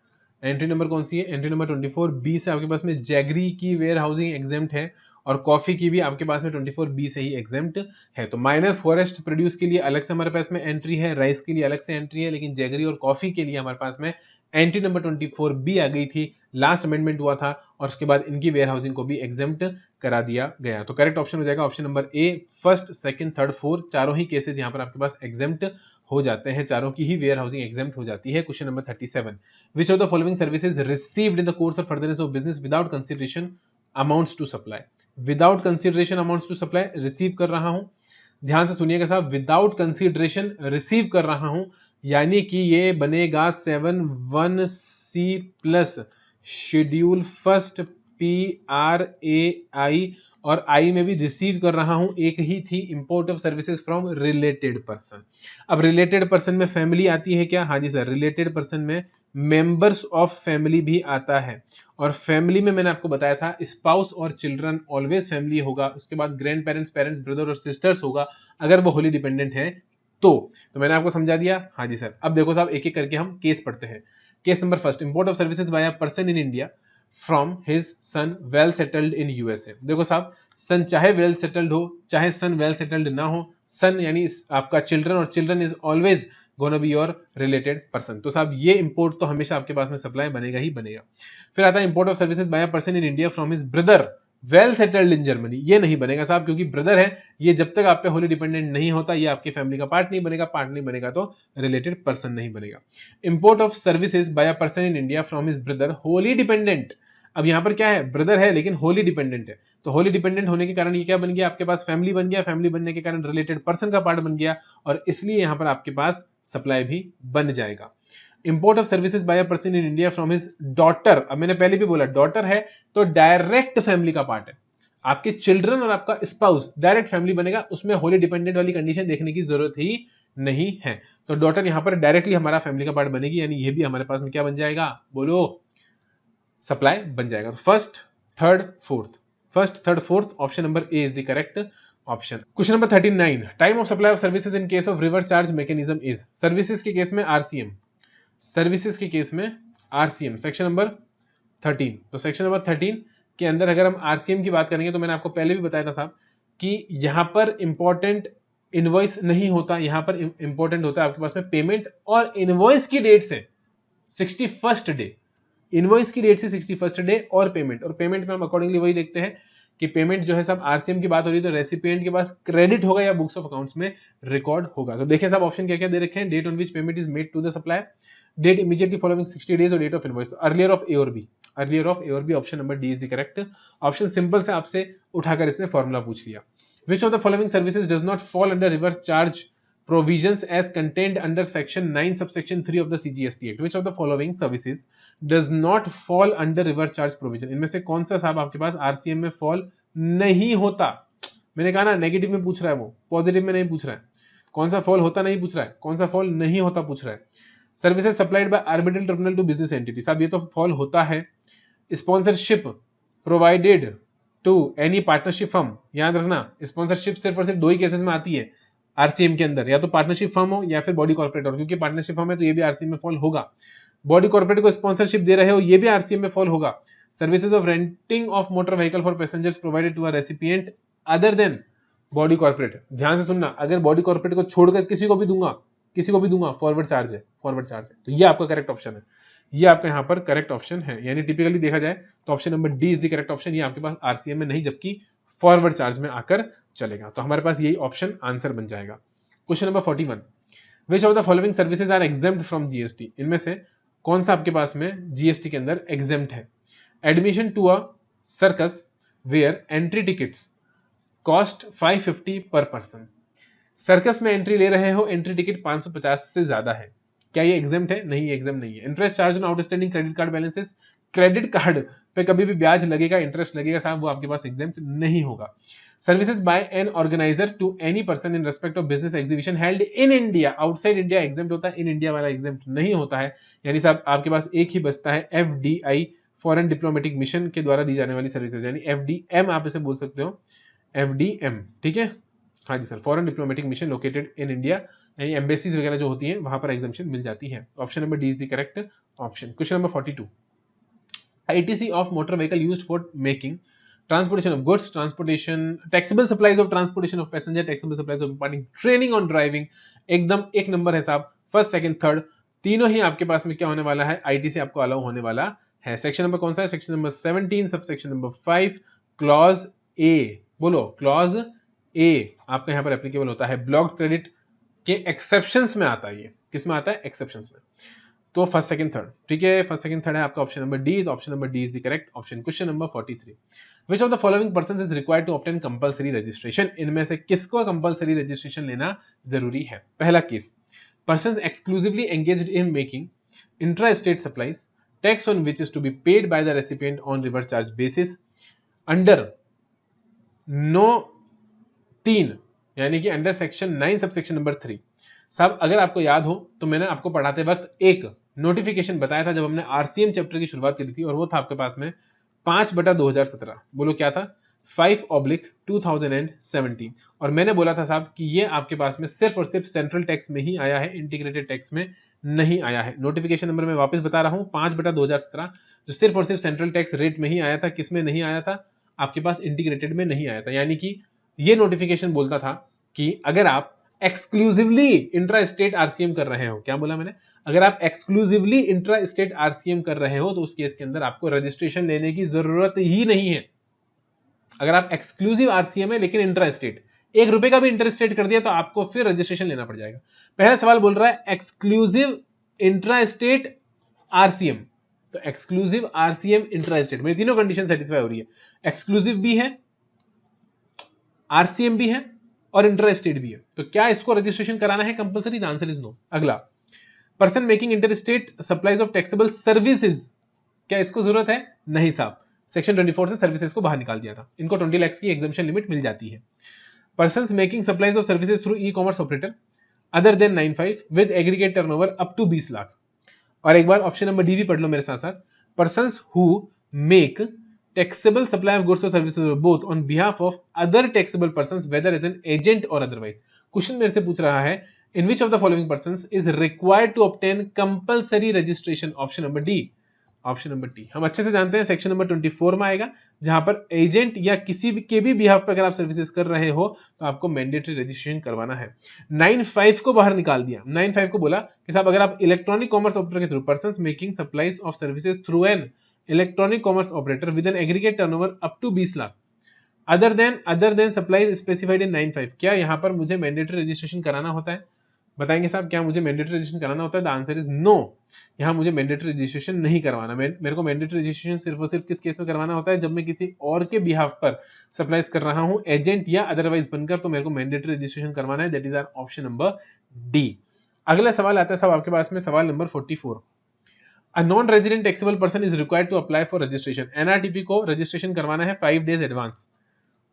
एंट्री नंबर कौन सी है? एंट्री नंबर 24B से आपके पास में जैगरी की वेयर हाउसिंग एग्जेम्प्ट है, और कॉफी की भी आपके पास में 24B से ही एग्जेम्प्ट है। तो माइनर फॉरेस्ट प्रोड्यूस के लिए अलग से हमारे पास में एंट्री है, राइस के लिए अलग से एंट्री है, लेकिन जैगरी और कॉफी के लिए हमारे पास में एंट्री नंबर 24B आ गई थी। लास्ट अमेंडमेंट हुआ था और उसके बाद इनकी वेयर हाउसिंग को भी एग्जेम्प्ट करा दिया गया। तो करेक्ट ऑप्शन हो जाएगा option number A, first, second, third, fourth, चारों ही केसेस यहाँ पर आपके पास एग्जेम्प्ट हो जाते हैं, चारों की ही वेयर हाउसिंग एग्जेम्प्ट हो जाती है। Question number 37, which of the following services received in the course और furtherance of business without consideration amounts to supply. Without consideration amounts to supply receive कर रहा हूं, ध्यान से सुनिएगा साहब, विदाउट कंसिडरेशन रिसीव कर रहा हूं, यानी कि ये बनेगा 7(1)(c) plus schedule first PRAI, और आई में भी रिसीव कर रहा हूं, एक ही थी, import of services from related person. अब रिलेटेड पर्सन में फैमिली आती है क्या? हाँ जी सर, रिलेटेड पर्सन में मेंबर्स ऑफ फैमिली भी आता है, और फैमिली में मैंने आपको बताया था स्पाउस और चिल्ड्रन ऑलवेज फैमिली होगा, उसके बाद ग्रैंड पेरेंट्स, पेरेंट्स, ब्रदर और सिस्टर्स होगा अगर वो होली डिपेंडेंट है तो मैंने आपको समझा दिया। हाँ जी सर, अब देखो साहब एक एक करके हम केस पढ़ते हैं। Case number first, import of services by a person in India from his son well settled in USA. देखो साहब, सन चाहे वेल सेटल्ड हो चाहे सन वेल सेटल्ड ना हो, सन यानी आपका चिल्ड्रन, और children is always gonna be your related person. तो साहब ये इंपोर्ट तो हमेशा आपके पास में सप्लाई बनेगा ही बनेगा। फिर आता है import of services by a person in India from his brother well settled in Germany. ये नहीं बनेगा साहब, क्योंकि ब्रदर है, ये जब तक आप पे होली डिपेंडेंट नहीं होता ये आपकी फैमिली का पार्ट नहीं बनेगा, पार्ट नहीं बनेगा तो रिलेटेड पर्सन नहीं बनेगा। Import of services by a person in India from his brother Holi dependent. अब यहां पर क्या है, ब्रदर है लेकिन होली डिपेंडेंट है, तो होली डिपेंडेंट होने के कारण ये क्या बन गया, आपके पास फैमिली बन गया, फैमिली बनने के कारण रिलेटेड पर्सन का पार्ट बन गया, और इसलिए यहां पर आपके पास सप्लाई भी बन जाएगा। Import of services by a person in India from his daughter. अब मैंने पहले भी बोला डॉटर है तो डायरेक्ट फैमिली का पार्ट है, आपके चिल्ड्रन और आपका स्पाउस डायरेक्ट फैमिली बनेगा, उसमें होली डिपेंडेंट वाली कंडीशन देखने की जरूरत ही नहीं है। तो डॉटर यहां पर डायरेक्टली हमारा फैमिली का पार्ट बनेगी, यानी ये भी हमारे पास में क्या बन जाएगा, बोलो, सप्लाई बन जाएगा। तो first third fourth option number A is the correct option. Question number 39, time of supply of services in case of reverse charge mechanism is. Services के केस में आरसीएम, सर्विसेज के केस में आरसीएम, सेक्शन नंबर 13। तो section number 13 के अंदर अगर हम RCM की बात करेंगे तो मैंने आपको पहले भी बताया था साहब कि यहां पर इंपॉर्टेंट इनवॉइस नहीं होता, यहां पर इंपॉर्टेंट होता है आपके पास में पेमेंट और इनवॉइस की डेट से 61st डे, इनवॉइस की डेट से 61st डे और पेमेंट, और पेमेंट में हम अकॉर्डिंगली वही देखते हैं कि पेमेंट जो है सब आरसीएम की बात हो रही है तो रेसिपिएंट के पास क्रेडिट होगा या बुक्स ऑफ अकाउंट्स में रिकॉर्ड होगा। तो देखिए साहब ऑप्शन क्या क्या दे रखे हैं, date on which payment is made to the supplier, date immediately following 60 days और डेट ऑफ इनवॉइस। तो अर्लियर ऑफ ए और बी, अर्लियर ऑफ ए और B, option number D is the correct option. Simple से आपसे उठाकर इसने formula पूछ लिया। Which of the following services does not fall under reverse charge provisions as contained under section 9 subsection 3 of the CGST Act? Which of the following services does not fall under reverse charge provision? इनमें से कौन सा साहब आपके पास RCM में fall नहीं होता? मैंने कहा ना नेगेटिव में पूछ रहा है वो, पॉजिटिव में नहीं पूछ रहा है। कौन सा फॉल होता नहीं पूछ रहा है, कौन सा फॉल नहीं होता पूछ रहा है। Services supplied by arbitral tribunal to business entity, साहब ये तो फॉल होता है। Sponsorship provided to any partnership firm, याद रखना स्पॉन्सरशिप सिर्फ और सिर्फ दो ही केसेस में आती है आरसीएम के अंदर, या तो पार्टनरशिप फर्म हो या फिर बॉडी कॉर्पोरेट, और क्योंकि पार्टनरशिप फर्म है तो ये भी आरसीएम में फॉल होगा। बॉडी कॉर्पोरेट को स्पॉन्सरशिप दे रहे हो ये भी आरसीएम में फॉल होगा। Services of renting of motor vehicle for passengers provided to a recipient other than body corporate, ध्यान से सुनना, अगर बॉडी कॉर्पोरेट को छोड़कर किसी को भी दूंगा फॉरवर्ड चार्ज है, फॉरवर्ड चार्ज है। तो ये आपका करेक्ट ऑप्शन है, ये आपका यहाँ पर करेक्ट ऑप्शन है, यानी टिपिकली देखा जाए तो option number D is the correct option. ये आपके पास आरसीएम में नहीं जबकि फॉरवर्ड चार्ज में आकर चलेगा, तो हमारे पास यही ऑप्शन आंसर बन जाएगा। Question number 41, which of the following services are exempt from GST? इनमें से कौन सा आपके पास में जीएसटी के अंदर एग्जेम्प्ट है? Admission to a circus where entry tickets cost 550 per person. Circus में एंट्री ले रहे हो, एंट्री टिकट 550 से ज्यादा है, क्या ये एग्जेम्प्ट है? नहीं, एग्जेम्प्ट नहीं है। Interest charge on outstanding credit card balances, credit card पे कभी भी ब्याज लगेगा, इंटरेस्ट लगेगा साहब, वो आपके पास एग्जेम्प्ट नहीं होगा। Services by an organiser to any person in respect of business exhibition held in India, outside India exempt होता है, इन इंडिया वाला एग्जेम्प्ट नहीं होता है, यानी साहब आपके पास एक ही बचता है एफडीआई, फॉरेन डिप्लोमेटिक मिशन के द्वारा दी जाने वाली सर्विसेज, यानी एफडीएम आप इसे बोल सकते हो, एफडीएम, ठीक है, हाँ जी sir, foreign diplomatic mission located in India, यानी एम्बेसीज वगैरह जो होती हैं वहां पर एग्जामिशन मिल जाती है। Option number D is the correct option. Question number 42, ITC of motor vehicle used for making transportation of goods, transportation, taxable supplies of transportation of passenger, taxable supplies of imparting training on driving, एकदम एक number है साहब, first second third तीनों ही आपके पास में क्या होने वाला है, ITC आपको अलाउ होने वाला है। सेक्शन नंबर कौन सा है? Section number 17 sub section number 5 clause A, बोलो क्लॉज ए आपका यहाँ पर एप्लीकेबल होता है। ब्लॉक्ड क्रेडिट के एक्सेप्शंस में आता है, ये किस में आता है? एक्सेप्शंस में। तो फर्स्ट सेकंड थर्ड, ठीक है, फर्स्ट सेकंड थर्ड है आपका ऑप्शन नंबर डी, तो option number D is the correct option. Question number 43, which of the following persons is required to obtain compulsory registration? इनमें से किसको कंपलसरी रजिस्ट्रेशन लेना जरूरी है? पहला case, persons exclusively engaged in making intra state supplies, tax on which is to be paid by the recipient on reverse charge basis under 9(3) यानी कि under section 9 sub section number 3। साहब अगर आपको याद हो तो मैंने आपको पढ़ाते वक्त एक नोटिफिकेशन बताया था जब हमने आरसीएम चैप्टर की शुरुआत करी थी, और वो था आपके पास में 5/2017, बोलो क्या था? 5/2017, और मैंने बोला था साहब कि ये आपके पास में सिर्फ और सिर्फ सेंट्रल टैक्स में ही आया है, इंटीग्रेटेड टैक्स में नहीं आया है। नोटिफिकेशन नंबर मैं वापस बता रहा हूं, 5/2017, जो सिर्फ और सिर्फ सेंट्रल टैक्स रेट में ही आया था, किस में नहीं आया था? आपके पास इंटीग्रेटेड में नहीं आया था। यानी कि ये नोटिफिकेशन बोलता था कि अगर आप एक्सक्लूसिवली इंट्रा स्टेट आरसीएम कर रहे हो, क्या बोला मैंने, अगर आप एक्सक्लूसिवली इंट्रा स्टेट आरसीएम कर रहे हो तो उस केस के अंदर आपको रजिस्ट्रेशन लेने की जरूरत ही नहीं है। अगर आप एक्सक्लूसिव आरसीएम है लेकिन इंट्रा स्टेट, 1 रुपए का भी इंटर स्टेट कर दिया तो आपको फिर रजिस्ट्रेशन लेना पड़ जाएगा। पहला सवाल बोल रहा है एक्सक्लूसिव इंट्रा स्टेट आरसीएम, तो एक्सक्लूसिव आरसीएम इंट्रा स्टेट, मेरी तीनों कंडीशन सेटिस्फाई हो रही है, एक्सक्लूसिव भी है, आरसीएम भी है और इंट्रा स्टेट भी है, तो क्या इसको रजिस्ट्रेशन कराना है compulsory? The answer is no. अगला, person making inter state supplies of taxable services, क्या इसको जरूरत है? नहीं साहब, सेक्शन 24 से सर्विसेज को बाहर निकाल दिया था, इनको 20 लाख की एग्जम्पशन लिमिट मिल जाती है। Persons making supplies of services through e commerce operator other than 95 with aggregate turnover up to 20 lakh. और एक बार ऑप्शन नंबर डी भी पढ़ लो मेरे साथ साथ, persons who make taxable supply of goods or services both on behalf of other taxable persons whether as an agent or otherwise। Question मेरे से पूछ रहा है in which of the following persons is required to obtain compulsory registration? Option number D, option number D. हम अच्छे से जानते हैं सेक्शन नंबर 24 में आएगा, जहां पर एजेंट या किसी भी के भी बिहाफ पर अगर आप सर्विसेज कर रहे हो तो आपको मैंडेटरी रजिस्ट्रेशन करवाना है। 95 को बाहर निकाल दिया, 95 को बोला कि साहब अगर आप इलेक्ट्रॉनिक कॉमर्स ऑपरेटर के through persons making supplies of services through an electronic commerce operator with an aggregate turnover up to 20 lakh other than supplies specified in 95, क्या यहां पर मुझे मैंडेटरी रजिस्ट्रेशन कराना होता है? बताएंगे साहब क्या मुझे मैंडेटरी रजिस्ट्रेशन कराना होता है? The answer is no. यहां मुझे मैंडेटरी रजिस्ट्रेशन नहीं करवाना, मेरे को मैंडेटरी रजिस्ट्रेशन सिर्फ और सिर्फ किस केस में करवाना होता है? जब मैं किसी और के बिहाफ पर सप्लाईज कर रहा हूं एजेंट या अदरवाइज बनकर, तो मेरे को मैंडेटरी रजिस्ट्रेशन करवाना है, that is our option number D. अगला सवाल आता है साहब आपके पास में, सवाल नंबर 44। A non-resident taxable person is required to apply for registration। NRTP को रजिस्ट्रेशन करवाना है 5 days advance.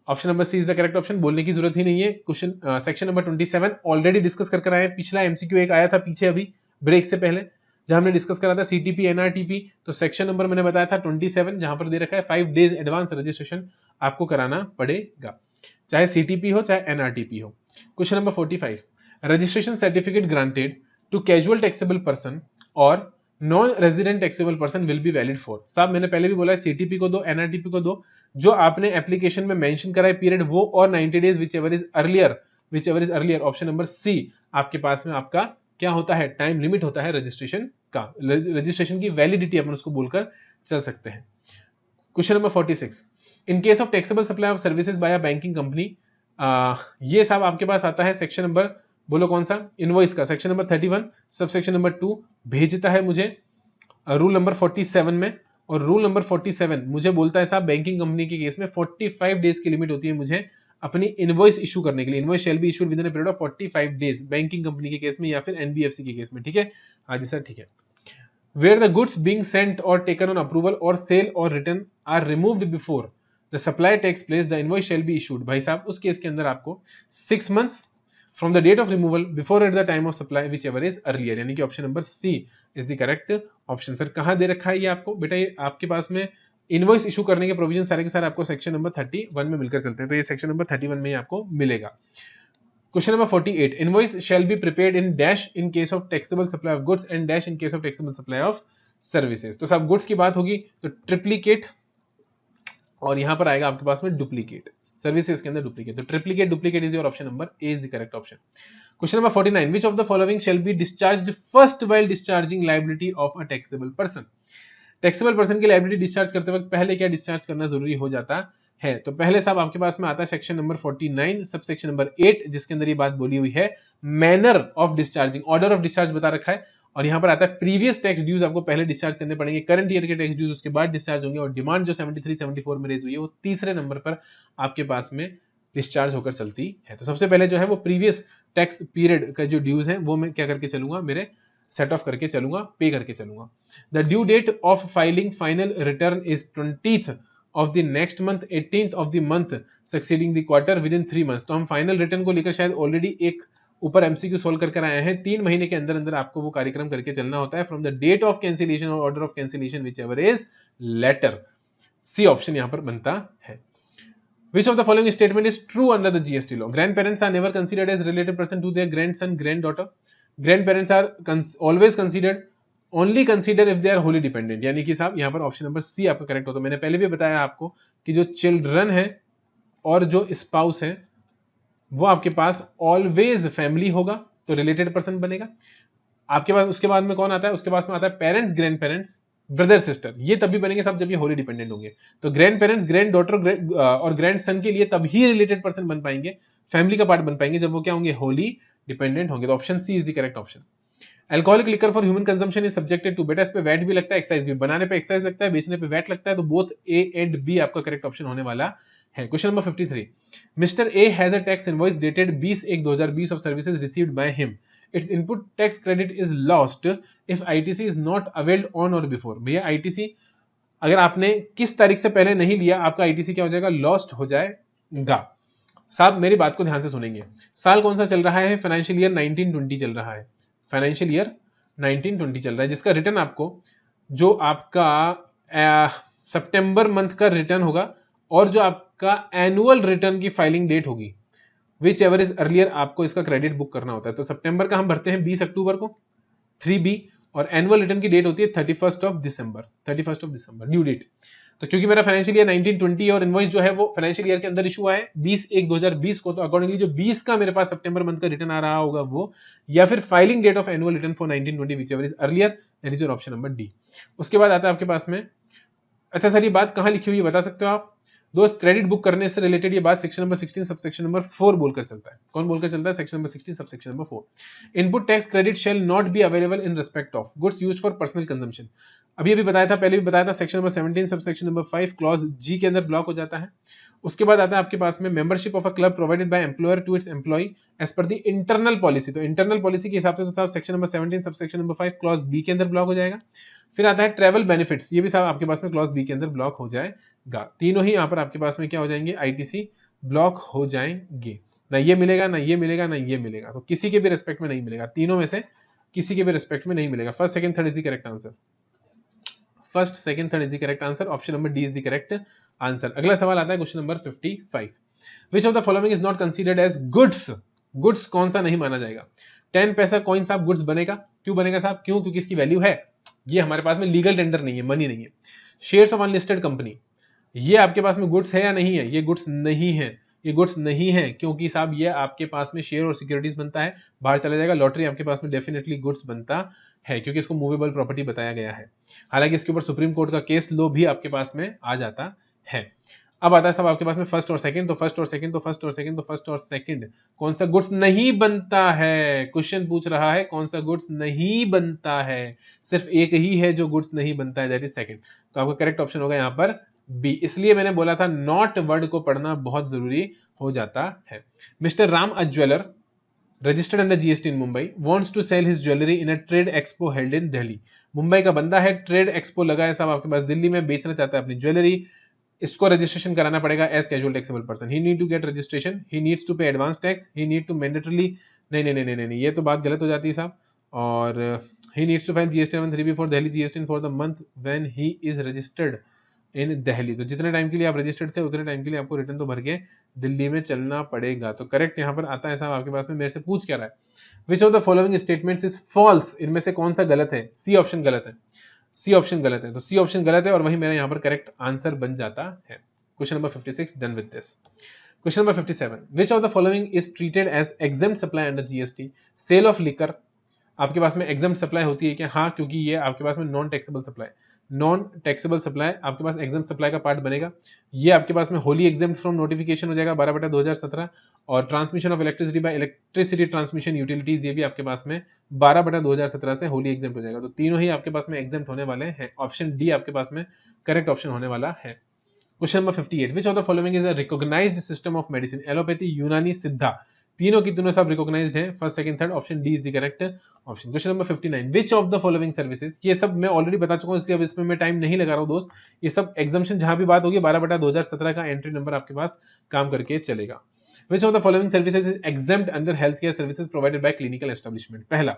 Option number C is the correct option, बोलने की जरूरत ही नहीं है। Question section number 27 already discuss कर आए, पिछला एमसीक्यू एक आया था पीछे अभी ब्रेक से पहले, जहां हमने डिस्कस करा था सीटीपी एनआरटीपी, तो सेक्शन नंबर मैंने बताया था 27, जहां पर दे रखा है 5 days एडवांस रजिस्ट्रेशन आपको कराना पड़ेगा, चाहे सीटीपी हो चाहे एनआरटीपी हो। Question number 45, registration certificate granted to casual taxable person और non resident taxable person will be valid for. साहब मैंने पहले भी बोला है सीटीपी को दो, एनआरटीपी को दो, जो आपने एप्लीकेशन में मेंशन करा है पीरियड वो और 90 days whichever is earlier. Option number C आपके पास में आपका क्या होता है? टाइम लिमिट होता है रजिस्ट्रेशन का, रजिस्ट्रेशन की वैलिडिटी अपन उसको बोलकर चल सकते हैं। Question number 46, in case of taxable supply of services by a banking company, ये साहब आपके पास आता है सेक्शन नंबर, बोलो कौन सा? इनवॉइस का, section number 31 sub section number 2 भेजता है मुझे रूल नंबर 47 में, और रूल नंबर 47 मुझे बोलता है साहब बैंकिंग कंपनी के केस में 45 डेज की लिमिट होती है मुझे अपनी इनवॉइस इशू करने के लिए। Invoice shall be issued with in a period of 45 days banking company के केस में या फिर एनबीएफसी के केस में, ठीक है? हाँ जी सर ठीक है। Where the goods being sent or taken on approval or sale or return are removed before the supply takes place the invoice shall be issued. भाई साहब उस केस के अंदर आपको 6 months from the date of removal before at the time of supply whichever is earlier, यानी कि option number C is the correct option. Sir कहां दे रखा है ये आपको? बेटा ये आपके पास में इनवॉइस इशू करने के प्रोविजन सारे के सारे आपको सेक्शन नंबर 31 में मिलकर चलते हैं, तो ये सेक्शन नंबर 31 में ही आपको मिलेगा। Question number 48, invoice shall be prepared in dash in case of taxable supply of goods and dash in case of taxable supply of services. तो सब गुड्स की बात होगी तो ट्रिप्लीकेट, और यहां पर आएगा आपके पास में डुप्लीकेट, सर्विसेज के अंदर डुप्लीकेट, तो triplicate is your option number A is the correct option. Question number 49, which of the following shall be discharged first while discharging liability of a taxable person. Taxable person की liability discharge करते वक्त पहले क्या discharge करना जरूरी हो जाता है? तो पहले साहब आपके पास में आता है section number 49 sub section number 8, जिसके अंदर ये बात बोली हुई है manner of discharging, order of discharge बता रखा है, और यहां पर आता है प्रीवियस टैक्स ड्यूज आपको पहले डिस्चार्ज करने पड़ेंगे, करंट ईयर के टैक्स ड्यूज उसके बाद डिस्चार्ज होंगे, और डिमांड जो 73-74 में रेज हुई है वो तीसरे नंबर पर आपके पास में डिस्चार्ज होकर चलती है। तो सबसे पहले जो है वो प्रीवियस टैक्स पीरियड का जो ड्यूज है वो मैं क्या करके चलूंगा, मेरे सेट ऑफ करके चलूंगा, पे करके चलूंगा। The due date of filing final return is 20th of the next month, 18th of the month succeeding the quarter within 3 months। तो हम फाइनल रिटर्न को लेकर शायद ऑलरेडी एक ऊपर एमसीक्यू सोल्व करके आए हैं, 3 महीने के अंदर अंदर आपको वो कार्यक्रम करके चलना होता है from the date of cancellation और order of cancellation whichever is later. C option यहां पर बनता है। Which of the following statement is true under the GST law? Grandparents are never considered as related person to their grandson, granddaughter. Grandparents are always considered, only considered if they are wholly dependent. यानी कि साहब यहाँ पर option number सी आपका correct होता है। मैंने पहले भी बताया आपको कि जो चिल्ड्रन है और जो स्पाउस है वो आपके पास ऑलवेज फैमिली होगा, तो रिलेटेड पर्सन बनेगा। आपके पास उसके बाद में कौन आता है, उसके पास में आता है parents, grand parents, brother sister. ये तभी बनेंगे सब जब ये होली डिपेंडेंट होंगे। तो ग्रैंड पेरेंट्स, ग्रैंड डॉटर और ग्रैंड सन के लिए तभी रिलेटेड पर्सन बन पाएंगे, फैमिली का पार्ट बन पाएंगे, जब वो क्या होंगे, होली डिपेंडेंट होंगे। तो option C is the correct option. Alcoholic liquor for human consumption is subjected to, बेटा इस पे वैट भी लगता है, एक्साइज भी, बनाने पे एक्साइज लगता है, बेचने पे वैट लगता है, तो बोथ ए एंड बी आपका करेक्ट ऑप्शन होने वाला है। Question number 53, mister A has a tax invoice dated 20/1/2020 of services received by him, it's input tax credit is lost if ITC is not availed on और before. भैया ITC अगर आपने किस तारीख से पहले नहीं लिया, आपका आईटीसी क्या हो जाएगा, लॉस्ट हो जाएगा। साहब मेरी बात को ध्यान से सुनेंगे, साल कौन सा चल रहा है, फाइनेंशियल ईयर 1920 चल रहा है, फाइनेंशियल ईयर 1920 चल रहा है, जिसका रिटर्न आपको जो आपका सितंबर मंथ का रिटर्न होगा और जो आपका एनुअल रिटर्न की फाइलिंग डेट होगी, विच एवर इज अर्लियर, आपको इसका क्रेडिट बुक करना होता है। तो सितंबर का हम भरते हैं 20 अक्टूबर को 3B, और एनुअल रिटर्न की डेट होती है 31 दिसंबर ड्यू डेट। तो क्योंकि मेरा फाइनेंशियल ईयर 1920 और इनवॉइस जो है वो फाइनेंशियल ईयर के अंदर इशू है 20/1/2020 को, तो अकॉर्डिंगली जो 20 का मेरे पास सितंबर मंथ का रिटर्न आ रहा होगा वो, या फिर filing date of annual return for 1920 whichever is earlier, that is your option number D. उसके बाद आता है आपके पास में, अच्छा सर ये बात कहां लिखी हुई है बता सकते हो आप दोस्त? क्रेडिट बुक करने से रिलेटेड ये बात सेक्शन नंबर 16 सबसेक्शन नंबर 4 बोलकर चलता है। कौन बोलकर चलता है? Section number 16 subsection number 4। Input tax credit shall not be available in respect of goods used for personal consumption. अभी बताया था, पहले भी बताया था, section number 17 subsection number 5 clause जी के अंदर ब्लॉक हो जाता है। उसके बाद आता है आपके पास में membership of a club provided by employer to its employee as per the internal policy. तो इंटरनल पॉलिसी के हिसाब से तो section number 17 subsection number 5 clause B के अंदर ब्लॉक हो जाएगा। फिर आता है ट्रैवल बेनिफिट्स, ये भी साहब आपके पास में क्लॉज बी के अंदर ब्लॉक हो जाएगा। तीनों ही यहाँ पर आपके पास में क्या हो जाएंगे, आईटीसी ब्लॉक हो जाएंगे। ना ये मिलेगा, ना ये मिलेगा, ना ये मिलेगा, तो किसी के भी रिस्पेक्ट में नहीं मिलेगा, तीनों में से किसी के भी रिस्पेक्ट में नहीं मिलेगा। First second third is the correct answer, first second third is the correct answer, option number D is the correct answer. अगला सवाल आता है question number 55, which of the following is not considered as goods. Goods कौन सा नहीं माना जाएगा? 10 पैसा कॉइन साहब गुड्स बनेगा, क्यों बनेगा साहब? क्यों? क्योंकि इसकी वैल्यू है, ये हमारे पास में लीगल टेंडर नहीं है, मनी नहीं है। शेयर्स ऑफ अनलिस्टेड कंपनी, ये आपके पास में गुड्स है या नहीं है? ये गुड्स नहीं है, ये गुड्स नहीं है, क्योंकि साहब ये आपके पास में शेयर और सिक्योरिटीज बनता है, बाहर चला जाएगा। लॉटरी आपके पास में डेफिनेटली गुड्स बनता है, क्योंकि इसको मूवेबल प्रॉपर्टी बताया गया है। हालांकि इसके ऊपर सुप्रीम कोर्ट का केस लो भी आपके पास में आ जाता है। अब आता है साहब आपके पास में फर्स्ट और सेकंड, तो फर्स्ट और सेकंड, तो फर्स्ट और सेकंड, तो फर्स्ट और सेकंड, कौन सा गुड्स नहीं बनता है? क्वेश्चन पूछ रहा है कौन सा गुड्स नहीं बनता है, सिर्फ एक ही है जो गुड्स नहीं बनता है, दैट इज सेकंड। तो आपका करेक्ट ऑप्शन होगा यहाँ पर बी। इसलिए मैंने बोला था नॉट वर्ड को पढ़ना बहुत जरूरी हो जाता है। Mister Ram a jeweller registered under GST in Mumbai wants to sell his jewelry in a trade expo held in Delhi। Mumbai का बंदा है, ट्रेड एक्सपो लगा है साहब आपके पास दिल्ली में, बेचना चाहता है अपनी ज्वेलरी, इसको रजिस्ट्रेशन कराना पड़ेगा as casual taxable person. He need to get registration, he needs to pay advance tax, he need to mandatorily, नहीं, ये तो बात गलत हो जाती है साहब। और he needs to file GST 3B for Delhi GST for the month when he is registered in Delhi. तो जितने टाइम के लिए आप रजिस्टर्ड थे उतने टाइम के लिए आपको रिटर्न तो भर के दिल्ली में चलना पड़ेगा। तो करेक्ट यहाँ पर आता है साहब आपके पास में, मेरे से पूछ क्या रहा है, which of the following statements is false, इनमें से कौन सा गलत है? सी ऑप्शन गलत है, सी ऑप्शन गलत है, तो सी ऑप्शन गलत है और वही मेरा यहाँ पर करेक्ट आंसर बन जाता है। Question number 56 done with this. Question number 57, which of the following is treated as exempt supply under GST। Sale of liquor आपके पास में एग्जेम्प्ट सप्लाई होती है क्या? हाँ, क्योंकि ये आपके पास में non taxable supply, non taxable supply आपके पास एग्जेम्प्ट सप्लाई का पार्ट बनेगा। ये आपके पास में होली एग्जेम्प्ट फ्रॉम नोटिफिकेशन हो जाएगा 12/2017, और transmission of electricity bye electricity transmission utilities, ये भी आपके पास में 12/2017 से होली एग्जेम्प्ट हो जाएगा। तो तीनों ही आपके पास में एग्जेम्प्ट होने वाले हैं। ऑप्शन डी आपके पास में करेक्ट ऑप्शन होने वाला है। Question number 58, which of the following is a recognised system of medicine. Allopathy, Unani, Siddha, तीनों की तीनों सब रिकॉग्नाइज्ड हैं। First second third, option D is the correct option. Question number 59, which of the following services, ये सब मैं ऑलरेडी बता चुका हूं इसलिए अब इसमें मैं टाइम नहीं लगा रहा हूं दोस्त। ये सब एग्जाम्पशन जहां भी बात होगी 12/2017 का एंट्री नंबर आपके पास काम करके चलेगा। Which of the following services is exempt under health care services provided by clinical establishment. पहला,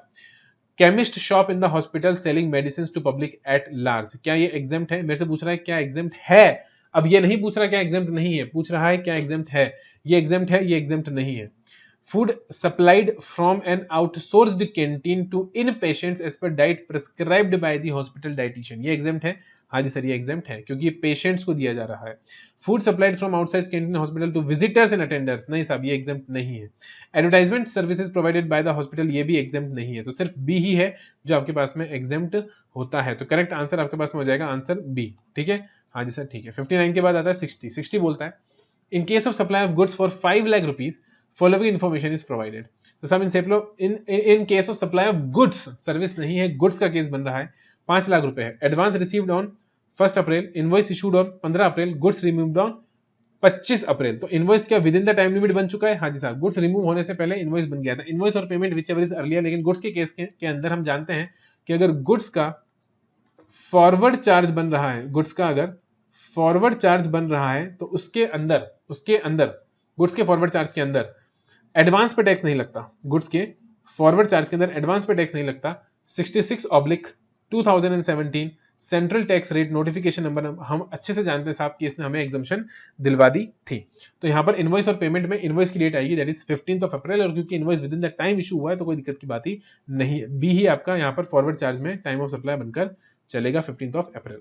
chemist shop in the hospital selling medicine to public at large, क्या ये एग्जेम्प्ट है? मेरे से पूछ रहा है क्या एग्जेम्प्ट है। अब ये नहीं पूछ रहा क्या एग्जेम्प्ट नहीं है, पूछ रहा है क्या एग्जेम्प्ट है। ये एग्जेम्प्ट है, ये एग्जेम्प्ट नहीं है। Food supplied from an outsourced canteen to in patients as per diet prescribed by the hospital dietitian. ये एग्जाम्प्ट है, हाँ जी सर ये एग्जाम्प्ट है क्योंकि ये पेशेंट्स को दिया जा रहा है। Food supplied from outside canteen hospital to visitors and attenders, नहीं साहब ये एग्जाम्प्ट नहीं है। Advertisement services provided by the hospital, ये भी एग्जाम्प्ट नहीं है। तो सिर्फ बी ही है जो आपके पास में एग्जाम्प्ट होता है। तो करेक्ट आंसर आपके पास में हो जाएगा आंसर बी। ठीक है, हाँ जी सर ठीक है। 59 के बाद आता है 60। 60 बोलता है इन case of supply of goods for 5 lakh rupees following information is provided. तो सब इन case of supply of goods, service नहीं है, गुड्स का केस बन रहा है, 5 लाख रुपए है। Advance received on 1 April, invoice issued on 15 April, goods removed on 25 अप्रैल। तो इनवॉइस क्या with in the time limit बन चुका है? हाँ जी साहब, गुड्स रिमूव होने से पहले इनवॉइस बन गया था। इनवॉइस और payment which ever is earlier, लेकिन गुड्स के केस के अंदर हम जानते हैं कि अगर गुड्स का फॉरवर्ड चार्ज बन रहा है, गुड्स का अगर फॉरवर्ड चार्ज बन रहा है तो उसके अंदर गुड्स के फॉरवर्ड चार्ज के अंदर एडवांस पे टैक्स नहीं लगता। गुड्स के फॉरवर्ड चार्ज के अंदर एडवांस पे टैक्स नहीं लगता। 66/2017 central tax rate notification number हम अच्छे से जानते हैं साहब कि इसने हमें एग्जम्पशन दिलवा दी थी। तो यहां पर इनवॉइस और पेमेंट में इनवॉइस की डेट आएगी दैट इज 15 अप्रैल, और क्योंकि invoice with in the time issue हुआ है तो कोई दिक्कत की बात ही नहीं है। बी ही आपका यहां पर फॉरवर्ड चार्ज में टाइम ऑफ सप्लाई बनकर चलेगा 15 अप्रैल।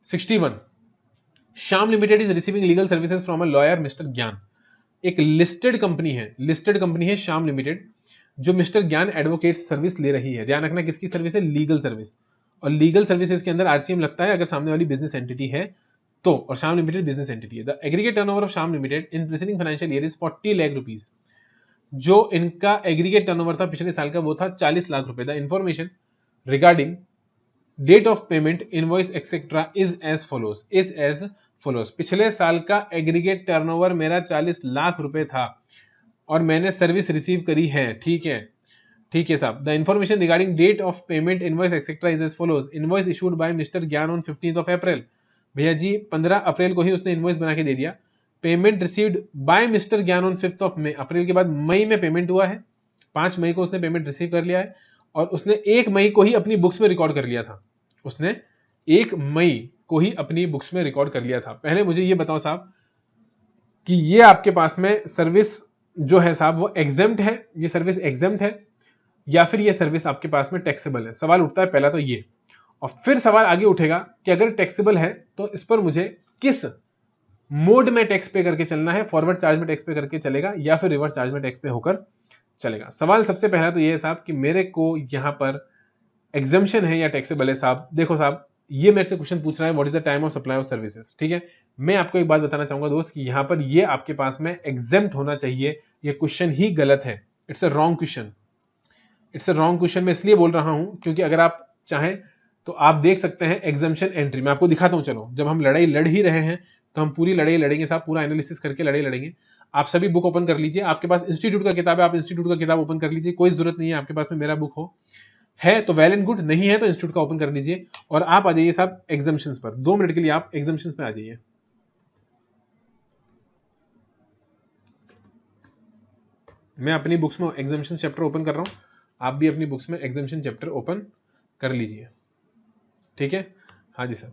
61 Shyam limited is receiving legal services from a lawyer mister ज्ञान। एक लिस्टेड कंपनी है श्याम लिमिटेड, जो मिस्टर ज्ञान एडवोकेट सर्विस ले रही है। ध्यान रखना किसकी सर्विस है? Legal service. और लीगल सर्विसेज के अंदर आरसीएम लगता है अगर सामने वाली बिजनेस एंटिटी है तो, और श्याम लिमिटेड बिजनेस एंटिटी है। The aggregate turnover of Shyam limited in preceding financial year is 40 lakh rupees. जो इनका एग्रीगेट टर्नओवर था पिछले साल का वो था 40 लाख रुपए। The information regarding date of payment invoice etcetera is as follows. पिछले साल का एग्रीगेट टर्नओवर मेरा 40 लाख रुपए था और मैंने सर्विस रिसीव करी है। ठीक है साहब। The information regarding date of payment invoice etcetera is as follows. Invoice issued by mister Gyan on 15 April. भैया जी 15 अप्रैल को ही उसने इनवॉइस बना के दे दिया। Payment received by mister Gyan on 5 मई। अप्रैल के बाद मई में पेमेंट हुआ है, 5 मई को उसने पेमेंट रिसीव कर लिया है और उसने 1 मई को ही अपनी बुक्स में रिकॉर्ड कर लिया था। उसने 1 मई को ही अपनी बुक्स में रिकॉर्ड कर लिया था। पहले मुझे ये बताओ साहब कि ये आपके पास में सर्विस जो है साहब वो एग्जेम्प्ट है, ये सर्विस एग्जेम्प्ट है या फिर ये सर्विस आपके पास में टैक्सेबल है? सवाल उठता है पहला तो ये, और फिर सवाल आगे उठेगा कि अगर टैक्सेबल है तो इस पर मुझे किस मोड में टैक्स पे करके चलना है? फॉरवर्ड चार्ज में टैक्स पे करके चलेगा या फिर रिवर्स चार्ज में टैक्स पे होकर चलेगा? सवाल सबसे पहला तो ये है साहब कि मेरे को यहां पर एग्जम्पशन है या टैक्सेबल है साहब। देखो साहब ये मेरे से क्वेश्चन पूछ रहा है what is the time of supply of services. ठीक है, मैं आपको एक बात बताना चाहूंगा दोस्त कि यहां पर ये आपके पास में एग्जेम्प्ट होना चाहिए। ये क्वेश्चन ही गलत है, इट्स अ रॉन्ग क्वेश्चन। मैं इसलिए बोल रहा हूं क्योंकि अगर आप चाहें तो आप देख सकते हैं एग्जम्पशन एंट्री। मैं आपको दिखाता हूं, चलो जब हम लड़ाई लड़ ही रहे हैं तो हम पूरी लड़ाई लड़ेंगे साहब, पूरा एनालिसिस करके लड़ाई लड़ेंगे। आप सभी बुक ओपन कर लीजिए, आपके पास इंस्टीट्यूट का किताब है, आप इंस्टीट्यूट का किताब ओपन कर लीजिए। कोई जरूरत नहीं है आपके पास में मेरा बुक हो, है तो वेल एंड गुड, नहीं है तो इंस्टीट्यूट का ओपन कर लीजिए और आप आ जाइए साहब एग्जम्पशंस पर। 2 मिनट के लिए आप एग्जम्पशंस पे आ जाइए। मैं अपनी बुक्स में एग्जम्पशन चैप्टर ओपन कर रहा हूं, आप भी अपनी बुक्स में एग्जम्पशन चैप्टर ओपन कर लीजिए। ठीक है, हाँ जी सर।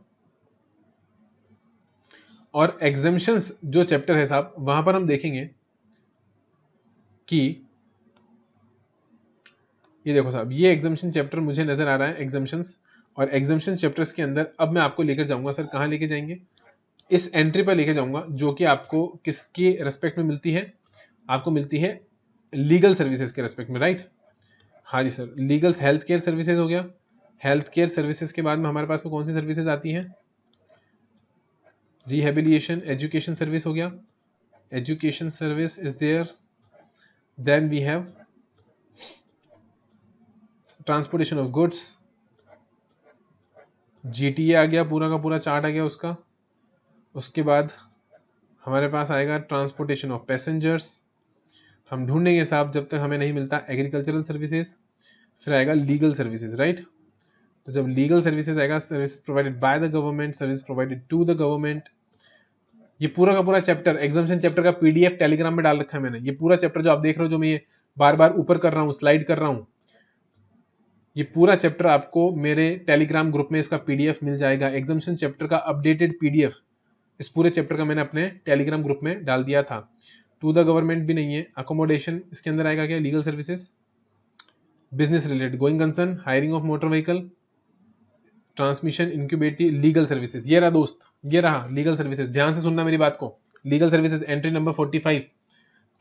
और एग्जम्पशंस जो चैप्टर है साहब वहां पर हम देखेंगे कि ये देखो साहब ये एग्जम्पशन चैप्टर मुझे नजर आ रहा है एग्जम्पशंस, और एग्जम्पशन चैप्टर्स के अंदर अब मैं आपको लेकर जाऊंगा सर, कहां लेके जाएंगे? इस एंट्री पर लेके जाऊंगा जो कि आपको किसके रेस्पेक्ट में मिलती है? आपको मिलती है लीगल सर्विसेज के रेस्पेक्ट में, राइट? हाँ जी sir. Legal health care services हो गया। हेल्थ केयर सर्विसेज के बाद में हमारे पास में कौन सी सर्विसेज आती हैं? रिहेबिलिटेशन एजुकेशन सर्विस हो गया, education service is there. Then we have transportation of goods, GTA आ गया, पूरा का पूरा चार्ट आ गया उसका। उसके बाद हमारे पास आएगा ट्रांसपोर्टेशन ऑफ पैसेंजर्स। हम ढूंढेंगे साहब जब तक हमें नहीं मिलता एग्रीकल्चरल सर्विसेज। फिर आएगा लीगल सर्विसेज, राइट? तो जब लीगल सर्विसेज आएगा, service provided by the government, service provided to the government. ये पूरा का पूरा चैप्टर एग्जामिनेशन चैप्टर का पीडीएफ टेलीग्राम में डाल रखा है मैंने। ये पूरा चैप्टर जो आप देख रहे हो, जो मैं ये बार बार ऊपर कर रहा हूँ, स्लाइड कर रहा हूँ, ये पूरा चैप्टर आपको मेरे टेलीग्राम ग्रुप में इसका पीडीएफ मिल जाएगा। एग्जामिनेशन चैप्टर का अपडेटेड पीडीएफ इस पूरे चैप्टर का मैंने अपने टेलीग्राम ग्रुप में डाल दिया था। टू द गवर्नमेंट भी नहीं है, अकोमोडेशन इसके अंदर आएगा क्या, legal services, business related, going concern, hiring of motor vehicle, transmission, incubative, legal services, ये रहा दोस्त, ये रहा लीगल सर्विसेज। ध्यान से सुनना मेरी बात को, legal services entry number 45,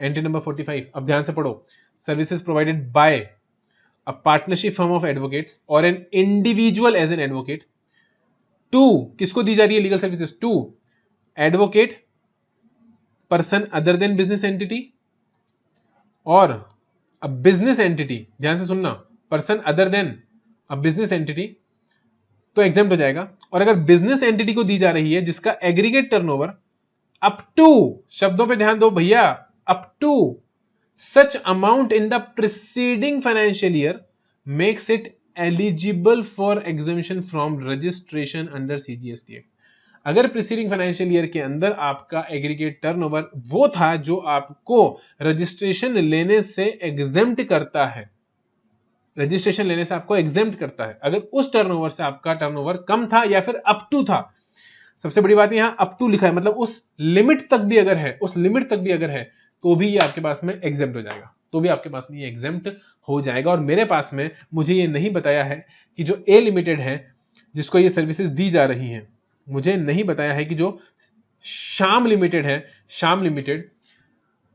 entry number 45, अब ध्यान से पढ़ो, services provided by a partnership firm of advocates और an individual as an advocate to, किसको दी जा रही है legal services, to advocate person other than business entity और अ बिजनेस एंटिटी, ध्यान से सुनना, person other than a business entity तो एग्जाम्प्ट हो जाएगा। और अगर बिजनेस एंटिटी को दी जा रही है जिसका एग्रीगेट टर्नओवर अप टू, शब्दों पे ध्यान दो भैया, up to such amount in the preceding financial year makes it eligible for exemption from registration under CGST act. अगर प्रीसीडिंग फाइनेंशियल ईयर के अंदर आपका एग्रीगेट टर्नओवर वो था जो आपको रजिस्ट्रेशन लेने से एग्जेम्प्ट करता है, रजिस्ट्रेशन लेने से आपको एग्जेम्प्ट करता है, अगर उस टर्नओवर से आपका टर्नओवर कम था या फिर अप टू था, सबसे बड़ी बात यहां अप टू लिखा है, मतलब उस लिमिट तक भी अगर है, उस लिमिट तक भी अगर है तो भी ये आपके पास में एग्जेम्प्ट हो जाएगा, तो भी आपके पास में ये एग्जेम्प्ट हो जाएगा। और मेरे पास में मुझे ये नहीं बताया है कि जो ए लिमिटेड है जिसको ये सर्विसेज दी जा रही हैं, मुझे नहीं बताया है कि जो श्याम लिमिटेड है, श्याम लिमिटेड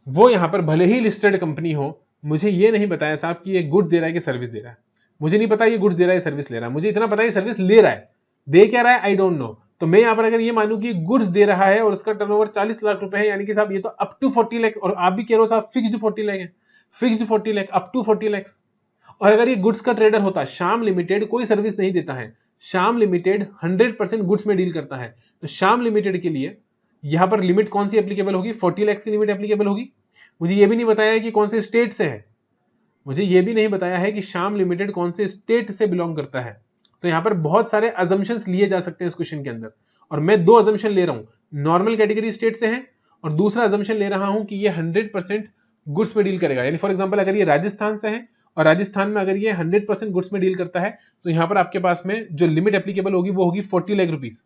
वो यहां पर भले ही लिस्टेड कंपनी हो, मुझे ये नहीं बताया साहब कि ये गुड दे रहा है कि सर्विस दे रहा है, मुझे नहीं पता ये गुड्स दे रहा है सर्विस ले रहा है, मुझे इतना पता है सर्विस ले रहा है, दे क्या रहा है आई डोंट नो। तो मैं यहां पर अगर ये मानूं कि गुड्स दे रहा है और उसका टर्नओवर 40 लाख रुपए है, यानी कि साहब ये तो अप टू 40 लाख, और आप भी कह रहे हो साहब फिक्स्ड 40 लाख है, fixed 40 lakh, up to 40 lakh. और अगर ये गुड्स का ट्रेडर होता, श्याम लिमिटेड कोई सर्विस नहीं देता है, श्याम लिमिटेड 100% गुड्स में डील करता है, तो श्याम लिमिटेड के लिए यहां पर लिमिट कौन सी एप्लीकेबल होगी, 40 लाख की लिमिट एप्लीकेबल होगी। मुझे ये भी नहीं बताया है कि कौन से स्टेट से है, मुझे ये भी नहीं बताया है कि श्याम लिमिटेड कौन से स्टेट से बिलोंग करता है। तो यहां पर बहुत सारे अजम्पशंस लिए जा सकते हैं इस क्वेश्चन के अंदर, और मैं दो अजम्पशन ले रहा हूं, नॉर्मल कैटेगरी स्टेट से है और दूसरा अजम्पशन ले रहा हूं कि ये 100% गुड्स में डील करेगा। यानी फॉर एग्जांपल अगर ये राजस्थान से है और राजस्थान में अगर ये 100% गुड्स में डील करता है, तो यहां पर आपके पास में जो लिमिट एप्लीकेबल होगी वो होगी 40 लाख रुपीज,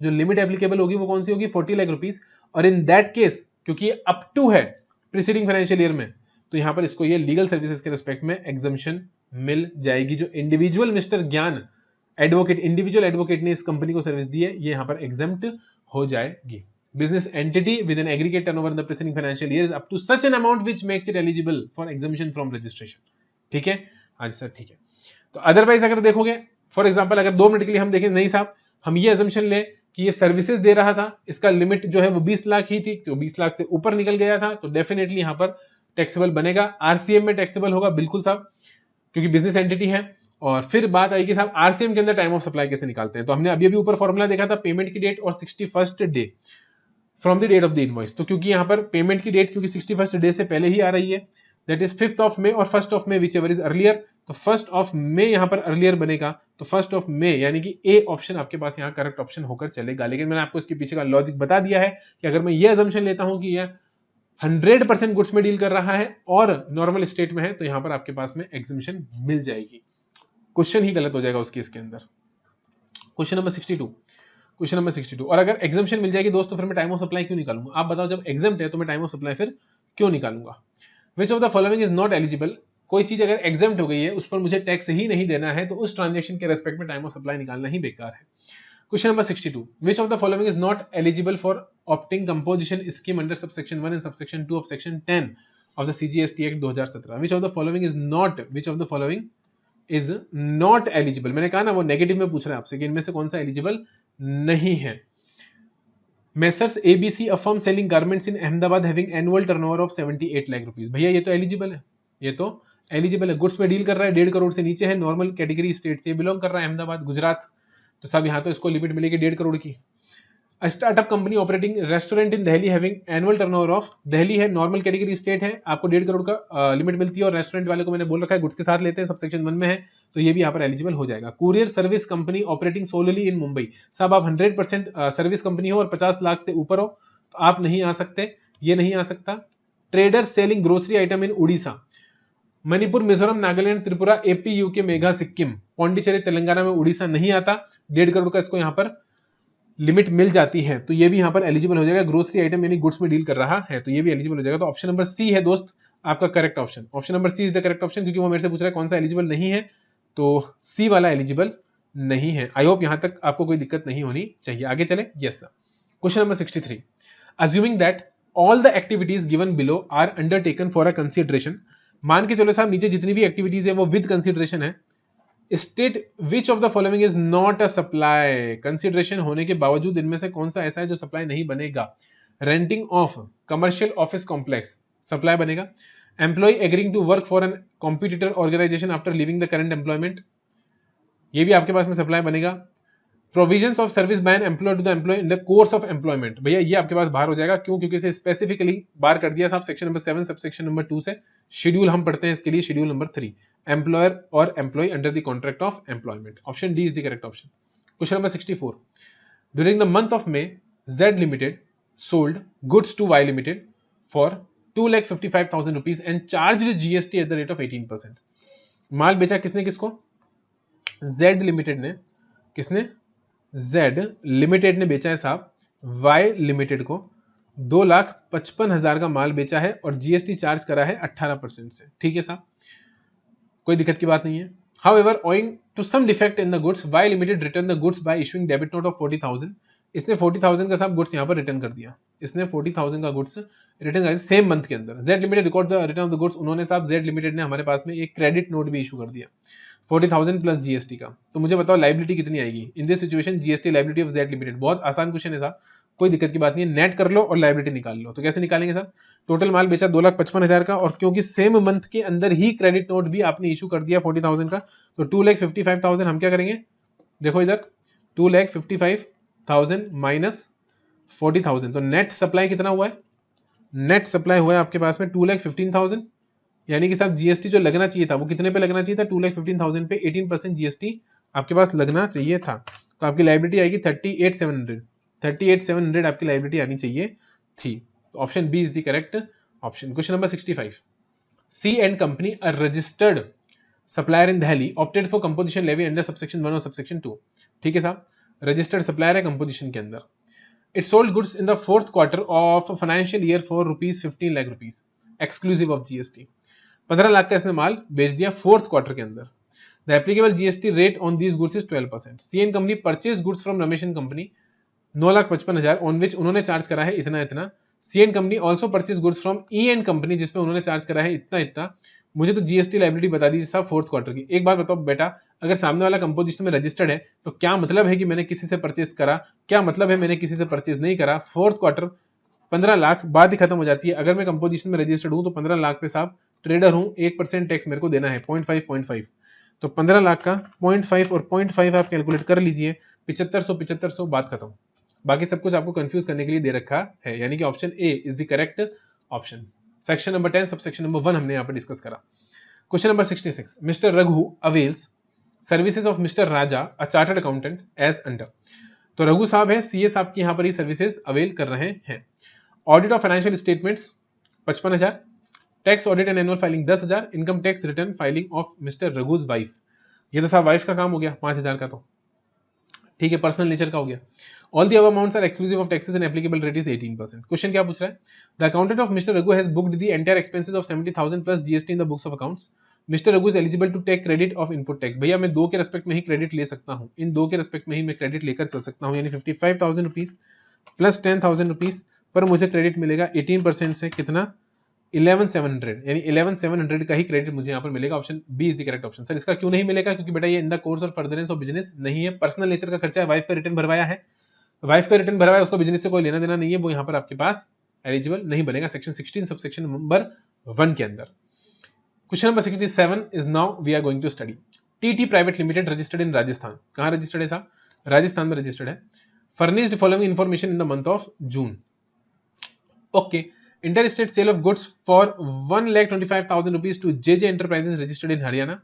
जो लिमिट एप्लीकेबल होगी वो कौन सी होगी, 40 लाख रुपीज। और इन दैट केस क्योंकि ये अप टू है प्रीसीडिंग फाइनेंशियल ईयर में, तो यहां पर इसको ये लीगल सर्विसेज के रिस्पेक्ट में एग्जम्पशन मिल जाएगी। जो इंडिविजुअल मिस्टर ज्ञान एडवोकेट, इंडिविजुअल एडवोकेट ने इस कंपनी को सर्विस दी है, ये यहां पर एग्जम्प्ट हो जाएगी। Business entity with an aggregate turnover in the preceding financial year up to such an amount which makes it eligible for exemption from registration. ठीक है, हाँ जी सर ठीक है। तो अदरवाइज अगर देखोगे फॉर एग्जांपल अगर 2 मिनट के लिए हम देखें, नहीं साहब हम ये अजम्पशन ले कि ये सर्विसेज दे रहा था, इसका लिमिट जो है वो 20 लाख ही थी, तो 20 लाख से ऊपर निकल गया था, तो डेफिनेटली यहां पर टैक्सेबल बनेगा। आरसीएम में टैक्सेबल होगा बिल्कुल साहब, क्योंकि बिजनेस एंटिटी है। और फिर बात आएगी साहब आरसीएम के अंदर टाइम ऑफ सप्लाई कैसे निकालते हैं, तो हमने अभी ऊपर फॉर्मूला देखा था, पेमेंट की डेट और 61st day from the date of the invoice. तो क्योंकि यहां पर पेमेंट की डेट क्योंकि 61st डे से पहले ही आ रही है, that is 5th of May और 1st of May which ever is earlier, तो 1st ऑफ मे यहां पर अर्लियर बनेगा, तो 1st ऑफ मे यानी कि ए ऑप्शन आपके पास यहां करेक्ट ऑप्शन होकर चलेगा। लेकिन मैंने आपको इसके पीछे का लॉजिक बता दिया है कि अगर मैं ये अजम्पशन लेता हूं कि यह 100% गुड्स में डील कर रहा है और नॉर्मल स्टेट में है, तो यहां पर आपके पास में एग्जम्पशन मिल जाएगी। क्वेश्चन ही गलत हो जाएगा उस केस के अंदर। Question number 62, question number 62। और अगर एग्जम्पशन मिल जाएगी दोस्तों, फिर मैं टाइम ऑफ सप्लाई क्यों निकालूंगा, आप बताओ, जब एग्जम्प्ट है तो मैं टाइम ऑफ सप्लाई फिर क्यों निकालूंगा। विच of the following is not eligible, कोई चीज अगर एग्जम्प्ट हो गई है उस पर मुझे टैक्स ही नहीं देना है, तो उस ट्रांजेक्शन के रेस्पेक्ट में टाइम ऑफ सप्लाई निकालना ही बेकार है। Question number 62, which of the following is not eligible for opting composition scheme under subsection 1 and subsection 2 of section 10 of the CGST act 2017। Which of the following is not eligible, मैंने कहा ना वो negative में पूछ रहा है आपसे कि इनमें से कौन सा एलिजिबल नहीं है। Messrs ABC a firm selling garments in Ahmedabad having annual turnover of 78 lakh rupees, भैया ये तो एलिजिबल है, ये तो एलिजिबल है, गुड्स में डील कर रहा है, 1.5 करोड़ से नीचे है, नॉर्मल कैटेगरी स्टेट से बिलोंग कर रहा है, अहमदाबाद गुजरात, तो सब यहाँ तो इसको लिमिट मिलेगी 1.5 करोड़ की। Startup company operating restaurant in Delhi having annual turnover of, Delhi है नॉर्मल कैटेगरी स्टेट है, आपको 1.5 करोड़ का लिमिट मिलती है, और रेस्टोरेंट वाले को मैंने बोल रखा है गुड्स के साथ लेते हैं, सब सेक्शन 1 में है, तो ये भी यहाँ पर एलिजिबल हो जाएगा। Courier service company operating solely in Mumbai, साहब आप 100% सर्विस कंपनी हो और 50 लाख से ऊपर हो तो आप नहीं आ सकते, ये नहीं आ सकता। ट्रेडर सेलिंग ग्रोसरी आइटम इन उड़ीसा, मणिपुर, मिजोरम, नागालैंड, त्रिपुरा, एपी, यूके, मेघा, सिक्किम, पौंडीचेरी, तेलंगाना में उड़ीसा नहीं आता, 1.5 करोड़ का इसको यहाँ पर लिमिट मिल जाती है तो ये भी यहाँ पर एलिजिबल हो जाएगा। ग्रोसरी आइटम यानी गुड्स में डील कर रहा है तो ये भी एलिजिबल हो जाएगा। तो ऑप्शन नंबर सी है दोस्त आपका correct option. Option number C is the correct option, क्योंकि वो मेरे से पूछ रहा है कौन सा एलिजिबल नहीं है, तो सी वाला एलिजिबल नहीं है। आई होप यहां तक आपको कोई दिक्कत नहीं होनी चाहिए। आगे चले। Yes sir. Question number 63, assuming that all the activities given below are undertaken for a consideration. मान के चलो साहब नीचे जितनी भी एक्टिविटीज है वो विद कंसीडरेशन है। State which of the following is not a supply. Consideration होने के बावजूद इनमें से कौन सा ऐसा है जो सप्लाई नहीं बनेगा। Renting of commercial office complex supply बनेगा। Employee agreeing to work for an competitor organisation after leaving the current employment, ये भी आपके पास में सप्लाई बनेगा। Provisions of service by an employee to the employer in the course of employment, भैया ये आपके पास बाहर हो जाएगा। क्यों? क्योंकि इसे स्पेसिफिकली बाहर कर दिया साहब section number 7 sub section number 2 से। शेड्यूल हम पढ़ते हैं इसके लिए, शेड्यूल नंबर 3, एम्प्लॉयर और employee under the contract of employment. Option D is the correct option. Question number 64, during the month of May Z limited sold goods to Y limited for 2,55,000 rupees and charged GST at the rate of 18%। माल बेचा किसने किसको? Z limited ने। किसने? Z limited ने बेचा है साहब Y लिमिटेड को 2,55,000 का माल बेचा है और GST चार्ज करा है 18% से। ठीक है साहब, कोई दिक्कत की बात नहीं है। However, owing to some defect in the goods, Y Limited returned the goods by issuing debit note of 40,000। इसने 40,000 का साहब गुड्स यहाँ पर रिटर्न कर दिया। इसने 40,000 का गुड्स रिटर्न कर दिया सेम मंथ के अंदर। Z limited record the return of the goods, उन्होंने साहब Z लिमिटेड ने हमारे पास में एक क्रेडिट नोट भी इशू कर दिया 40,000 प्लस GST का। तो मुझे बताओ लाइबिलिटी कितनी आएगी in this situation. GST liability of Z limited, बहुत आसान क्वेश्चन है साहब, कोई दिक्कत की बात नहीं है। नेट कर लो और लाइबिलिटी निकाल लो। तो कैसे निकालेंगे साहब? टोटल माल बेचा 2,55,000 का और क्योंकि सेम मंथ के अंदर ही क्रेडिट नोट भी आपने इशू कर दिया 40,000 का, तो 2,55,000 हम क्या करेंगे? देखो इधर 2,55,000 माइनस 40,000, तो नेट सप्लाई कितना हुआ है? नेट सप्लाई हुआ है आपके पास में 2,15,000, यानी कि साहब GST जो लगना चाहिए था वो कितने पे लगना चाहिए था? 2,15,000 पे 18% GST आपके पास लगना चाहिए था। तो आपकी लाइबिलिटी आएगी 38,700। 38,700 आपकी लाइबिलिटी आनी चाहिए थी। तो option B is the correct option. Question number 65, C and company a registered supplier in Delhi opted for composition levy under subsection 1 और सबसेक्शन 2। ठीक है साहब, रजिस्टर्ड सप्लायर है कंपोजिशन के अंदर। It sold goods in the 4th quarter of financial year for ₹15 lakh exclusive of GST। 15 lakh का इसने माल बेच दिया 4th क्वार्टर के अंदर। The applicable GST rate on these goods is 12%। C and company purchase goods from Ramesh and company 9,55,000 on which उन्होंने charge करा है इतना इतना। C and company also purchase goods from E and company जिसपे उन्होंने charge करा है इतना इतना। मुझे तो GST लाइबिलिटी बता दीजिए साहब 4th क्वार्टर की। एक बात बताओ बेटा, अगर सामने वाला कंपोजिशन में रजिस्टर्ड है तो क्या मतलब है कि मैंने किसी से परचेज करा, क्या मतलब है मैंने किसी से परचेज नहीं करा? 4th क्वार्टर 15 लाख बाद ही खत्म हो जाती है। अगर मैं कंपोजिशन में रजिस्टर्ड हूं तो 15 लाख पे साहब ट्रेडर हूं, 1% टैक्स मेरे को देना है 0.5 तो 15 लाख का 0.5 और 0.5 आप कैलकुलेट कर लीजिए, 7500 बात खत्म। बाकी सब कुछ आपको कंफ्यूज करने के लिए दे रखा है, यानी कि option A is the correct option. Section number 10 sub section number 1 हमने यहाँ पर डिस्कस करा। Question number 66, mister Raghu avails services of mister Raja a chartered accountant as under. तो रघु साहब है CA साहब की यहाँ पर ही सर्विसेज अवेल कर रहे हैं। Audit of financial statements 55,000, tax audit and annual filing 10,000, income tax return filing of mister Raghu's wife. ये तो साहब वाइफ का काम हो गया 5,000 का, तो ठीक है पर्सनल नेचर का हो गया। All the above amounts are exclusive of taxes and applicable rate is 18%। Question क्या पूछ रहा है? The accountant of mister Raghu has booked the entire expenses of 70,000 plus GST in the books of accounts. Mister Raghu is eligible to take credit of input tax. भैया मैं 2 के respect में ही credit ले सकता हूं, इन 2 के रेस्पेक्ट में ही मैं क्रेडिट लेकर चल सकता हूं, यानी 55,000 रुपीज प्लस 10,000 रुपीज पर मुझे क्रेडिट मिलेगा 18% से कितना? 11,700, यानी 11,700 का ही क्रेडिट मुझे यहाँ पर मिलेगा। Option B is the correct option. Sir इसका क्यों नहीं मिलेगा? क्योंकि बेटा ये इन द कोर्स और फर्दरेंस ऑफ बिजनेस नहीं है, पर्सनल नेचर का खर्चा है, वाइफ का रिटर्न भरवाया है, वाइफ का रिटर्न भरवाया, उसको बिजनेस से कोई लेना देना नहीं है, वो यहाँ पर आपके पास एलिजिबल नहीं बनेगा सेक्शन 16 सब सेक्शन नंबर 1 के अंदर। Question number 67 is now we are going to study. TT private limited registered in Rajasthan. कहाँ रजिस्टर्ड है साहब? राजस्थान में रजिस्टर्ड है। Furnished following information in the month of June. Okay, inter state sale of goods for 1,25,000 rupees to JJ enterprises registered in Haryana.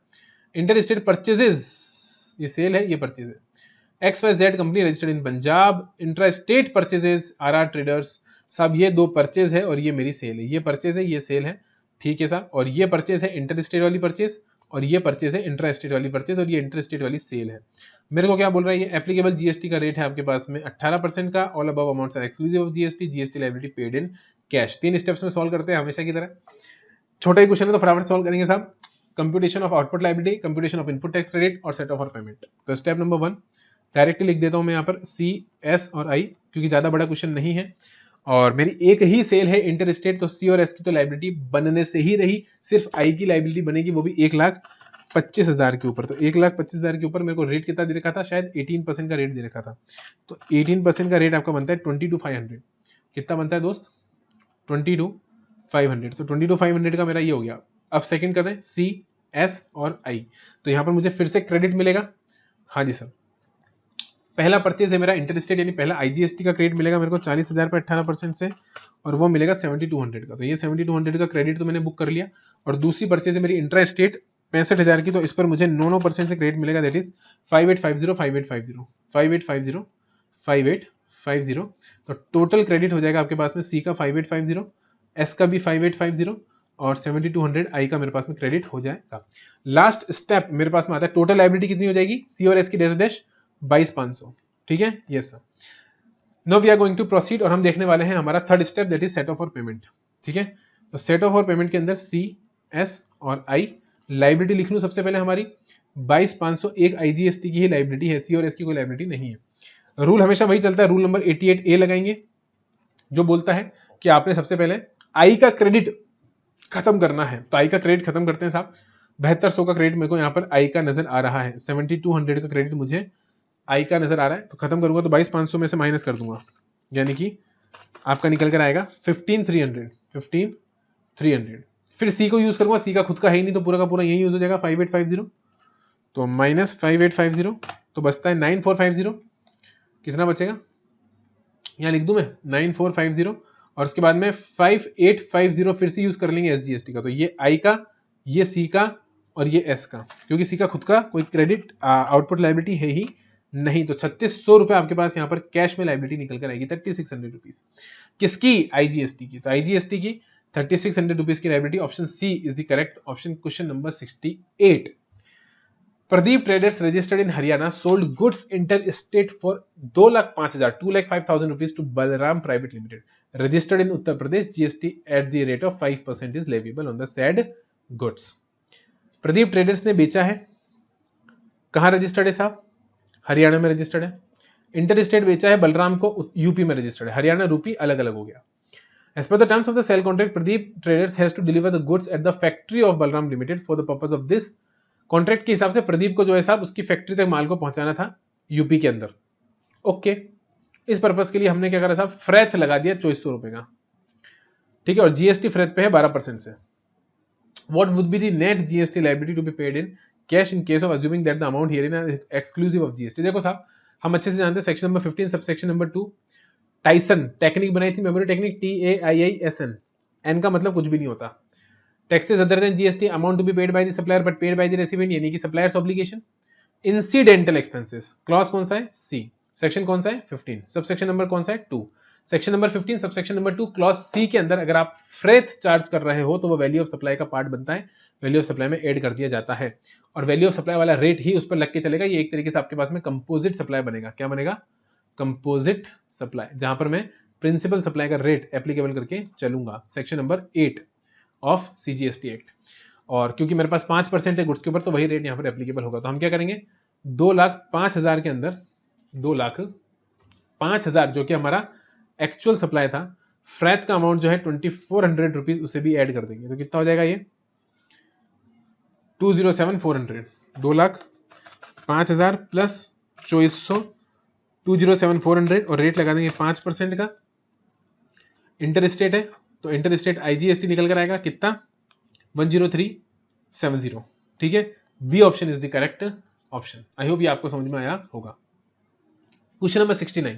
Inter state purchases, ये sale है, ये purchase है। XYZ company registered in Punjab. Intra state purchases RR traders. साहब ये 2 purchase है और ये मेरी सेल है, ये परचेज है, ये सेल है, ठीक है साहब। और ये परचेज है इंटर स्टेट वाली परचेज और ये परचेज है इंटर स्टेट वाली परचेज, और ये इंटर स्टेट वाली सेल है। मेरे को क्या बोल रहा है, ये एप्लीकेबल जीएसटी का रेट है आपके पास में 18% का। All above amounts are exclusive of GST, GST liability paid in cash. 3 steps में सॉल्व करते हैं हमेशा की तरह। छोटा ही क्वेश्चन है तो फटाफट सॉल्व करेंगे साहब। Computation of output liability, computation of input tax credit और सेट ऑफ ऑफ पेमेंट। तो स्टेप नंबर 1 डायरेक्टली लिख देता हूं मैं यहाँ पर सी, एस और आई, क्योंकि ज्यादा बड़ा क्वेश्चन नहीं है और मेरी एक ही सेल है इंटर स्टेट, तो सी और एस की तो लायबिलिटी बनने से ही रही, सिर्फ आई की लायबिलिटी बनेगी, वो भी 1,25,000 के ऊपर। तो 1,25,000 के ऊपर मेरे को रेट कितना दे रखा था, शायद 18% का रेट दे रखा था। तो 18% का रेट आपका बनता है 22,500। कितना बनता है दोस्त, 22,500। तो 22,500 का मेरा ये हो गया। अब सेकंड कर रहे हैं सी, एस और आई। तो यहाँ पर मुझे फिर से क्रेडिट मिलेगा। हाँ जी सर, पहला परचेज है मेरा इंटर स्टेट, यानी पहला आईजीएसटी का क्रेडिट मिलेगा मेरे को 40,000 पे 18% से, और वो मिलेगा 7,200 का। तो ये 7,200 का क्रेडिट तो मैंने बुक कर लिया। और दूसरी परचेज है मेरी इंटर स्टेट 65,000 की, तो इस पर मुझे 9% से क्रेडिट मिलेगा, दैट इज 5850 5850 5850 5850। तो टोटल क्रेडिट हो जाएगा आपके पास में सी का 5850, एस का भी 5850 और 7,200 आई का मेरे पास में क्रेडिट हो जाएगा। लास्ट स्टेप मेरे पास में आता है टोटल लायबिलिटी कितनी हो जाएगी, सी और एस की डैश डैश 22,500। ठीक है, yes sir. Now we are going to proceed और हम देखने वाले हैं हमारा third step, that is set off और पेमेंट। ठीक है, तो सेट ऑफ और पेमेंट के अंदर सी, एस और आई। लायबिलिटी लिख लूं सबसे पहले हमारी 22,500 एक आईजीएसटी की ही लायबिलिटी है, सी और एस की कोई लायबिलिटी नहीं है। रूल हमेशा वही चलता है, रूल नंबर 88A लगाएंगे, जो बोलता है कि आपने सबसे पहले आई का क्रेडिट खत्म करना है। तो आई का क्रेडिट खत्म करते हैं साहब। 7200 का क्रेडिट मेरे को यहाँ पर आई का नजर आ रहा है, 7,200 का क्रेडिट मुझे आई का नजर आ रहा है। तो खत्म करूंगा तो 22,500 में से माइनस कर दूंगा, यानी कि आपका निकल कर आएगा 15,300 15,300। फिर सी को यूज करूंगा, सी का खुद का है ही नहीं तो पूरा का पूरा यही यूज हो जाएगा 5850। तो माइनस 5850 तो बचता है 9450। कितना बचेगा, यहाँ लिख दूं मैं 9450, और उसके बाद में 5850 फिर से यूज कर लेंगे एसजीएसटी का। तो ये आई का, ये सी का और ये एस का, क्योंकि सी का खुद का कोई क्रेडिट आउटपुट लायबिलिटी है ही नहीं। तो 3600 रुपए आपके पास यहाँ पर कैश में लायबिलिटी निकल कर आएगी, 3600 रुपीज। किसकी, आईजीएसटी की। तो आईजीएसटी की 3600 रुपीज की liability, option C is the correct option, question number 68। Pradeep Traders registered in Haryana sold goods interstate for 2,05,000 2,05,000 rupees to Balram Private Limited. Registered in Uttar Pradesh, GST at the rate of 5% is leviable on the said goods. Pradeep traders ने बेचा है, कहां registered है साहब, हरियाणा में registered है। Inter state बेचा है बलराम को, यूपी में रजिस्टर्ड है। हरियाणा रूपी अलग अलग हो गया। As per the terms of the sale contract, Pradeep Traders has to deliver the goods at the factory of Balram Limited. For the purpose of this contract के हिसाब से प्रदीप को जो है साहब उसकी फैक्ट्री तक माल को पहुंचाना था यूपी के अंदर। ओके, इस पर्पस के लिए हमने क्या करा साहब, फ्रेथ लगा दिया 2400 रुपए का। ठीक है, और जीएसटी फ्रेथ पे है 12% से। What would be the net GST liability to be paid in cash in case of assuming that the amount herein is exclusive of GST. देखो साहब, हम अच्छे से जानते हैं section number 15 subsection number 2 Tyson technique बनाई थी, memory technique, TAIISN, N का मतलब कुछ भी नहीं होता। Taxes other than GST amount to be paid by the supplier but paid by the recipient, यानी कि supplier's obligation. Incidental expenses, clause कौन सा है, C, सेक्शन कौन सा है 15, सबसेक्शन नंबर कौन सा है 2, section number 15 subsection number 2 clause C के अंदर अगर आप फ्रेथ चार्ज कर रहे हो तो वो वैल्यू ऑफ सप्लाई का पार्ट बनता है, वैल्यू ऑफ सप्लाई में ऐड कर दिया जाता है, और वैल्यू ऑफ सप्लाई वाला रेट ही उस पर लग के चलेगा। ये एक तरीके से आपके पास में कंपोजिट सप्लाई बनेगा। क्या बनेगा, कंपोजिट सप्लाई, जहां पर मैं प्रिंसिपल सप्लाई का रेट एप्लीकेबल करके चलूंगा, section number 8 of CGST act. और क्योंकि मेरे पास 5% है गुड्स के ऊपर, तो वही रेट यहाँ पर एप्लीकेबल होगा। तो हम क्या करेंगे, 2,05,000 के अंदर 2,05,000 जो कि हमारा एक्चुअल सप्लाई था, फ्रेथ का अमाउंट जो है 2,400 रुपीज उसे भी ऐड कर देंगे। तो कितना हो जाएगा ये 2,07,400, 2,05,000 प्लस 2,400, 2,07,400 और रेट लगा देंगे 5% का। इंटर स्टेट है तो इंटर स्टेट आईजीएसटी निकल कर आएगा कितना 10370। ठीक है, B option is the correct option. I hope ये आपको समझ में आया होगा। Question number 69,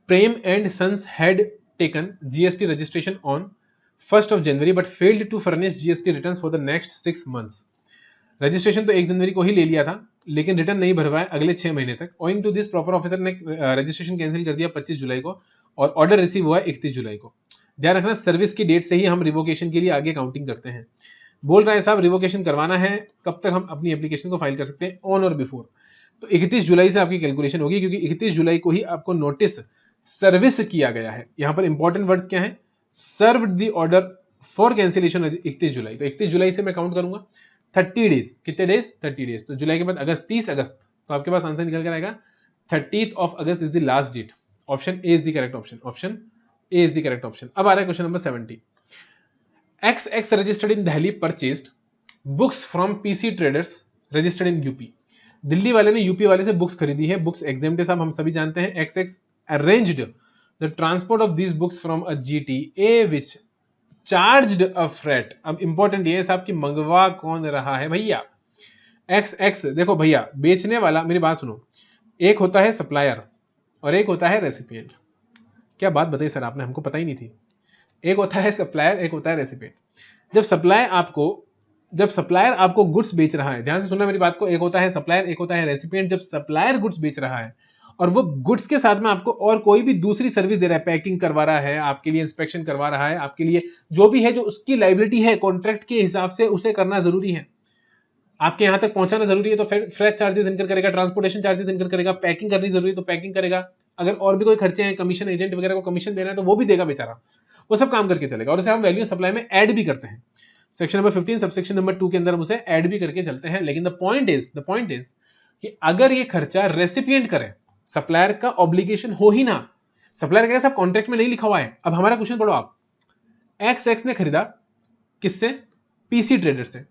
Prem and sons had taken GST registration on 1st of January but failed to furnish GST returns for the next 6 months। Registration तो 1 जनवरी को ही ले लिया था, लेकिन रिटर्न नहीं भरवाया अगले 6 महीने तक। Owing to this proper officer ने रजिस्ट्रेशन कैंसिल कर दिया 25 जुलाई को, और ऑर्डर रिसीव हुआ 31 जुलाई को। ध्यान रखना, सर्विस की डेट से ही हम रिवोकेशन के लिए आगे काउंटिंग करते हैं। बोल रहे हैं साहब रिवोकेशन करवाना है, कब तक हम अपनी एप्लीकेशन को फाइल कर सकते हैं, ऑन और बिफोर। तो 31 जुलाई से आपकी कैलकुलेशन होगी, क्योंकि 31 जुलाई को ही आपको नोटिस सर्विस किया गया है। यहां पर इंपॉर्टेंट वर्ड्स क्या है, serve the order for cancellation 31 July. तो 31 जुलाई से मैं काउंट करूंगा 30 डेज, कितने डेज, 30 डेज। तो जुलाई के बाद अगस्त, 30 अगस्त, तो आपके पास आंसर निकल कर आएगा 30th of August is the last date. Option A is the correct option, option A is the correct option. अब आ रहा है question number 70। XX registered in Delhi purchased books from PC traders registered in UP. Delhi वाले ने UP वाले से books खरीदी है, बुक्स एग्जेम्प्ट है साहब, हम सभी जानते हैं। XX arranged the transport of these books from a GTA which charged a freight. अब इंपॉर्टेंट ये है साहब कि मंगवा कौन रहा है भैया। XX देखो भैया, बेचने वाला, मेरी बात सुनो, एक होता है सप्लायर और एक होता है रेसिपिएंट। क्या बात बताई सर आपने, हमको पता ही नहीं थी। एक होता है सप्लायर, एक होता है रेसिपिएंट। जब सप्लायर आपको गुड्स बेच रहा है, ध्यान से सुनना मेरी बात को, एक होता है सप्लायर, एक होता है रेसिपिएंट। जब सप्लायर गुड्स बेच रहा है और वो गुड्स के साथ में आपको और कोई भी दूसरी सर्विस दे रहा है, पैकिंग करवा रहा है, आपके लिए इंस्पेक्शन करवा रहा है, आपके लिए जो भी है, जो उसकी लायबिलिटी है कॉन्ट्रैक्ट के हिसाब से, उसे करना जरूरी है। आपके यहां तक पहुंचाना जरूरी है तो फ्रेट चार्जेस इनकर करेगा, ट्रांसपोर्टेशन चार्जेस इनकर करेगा, पैकिंग करनी जरूरी है तो पैकिंग करेगा, अगर और भी कोई खर्चे हैं, कमीशन एजेंट वगैरह को कमीशन देना है तो वो भी देगा बेचारा, वो सब काम करके चलेगा। और उसे हम वैल्यू सप्लाई में ऐड भी करते हैं। सेक्शन नंबर 15 सबसेक्शन नंबर 2 के अंदर हम उसे ऐड भी करके चलते हैं। लेकिन द पॉइंट इज कि अगर ये खर्चा रेसिपिएंट करे, सप्लायर का ऑब्लिगेशन हो ही ना, सप्लायर का सब कॉन्ट्रैक्ट में नहीं लिखा हुआ है। अब हमारा क्वेश्चन पढ़ो आप, XX ने खरीदा किससे, पीसी ट्रेडर से।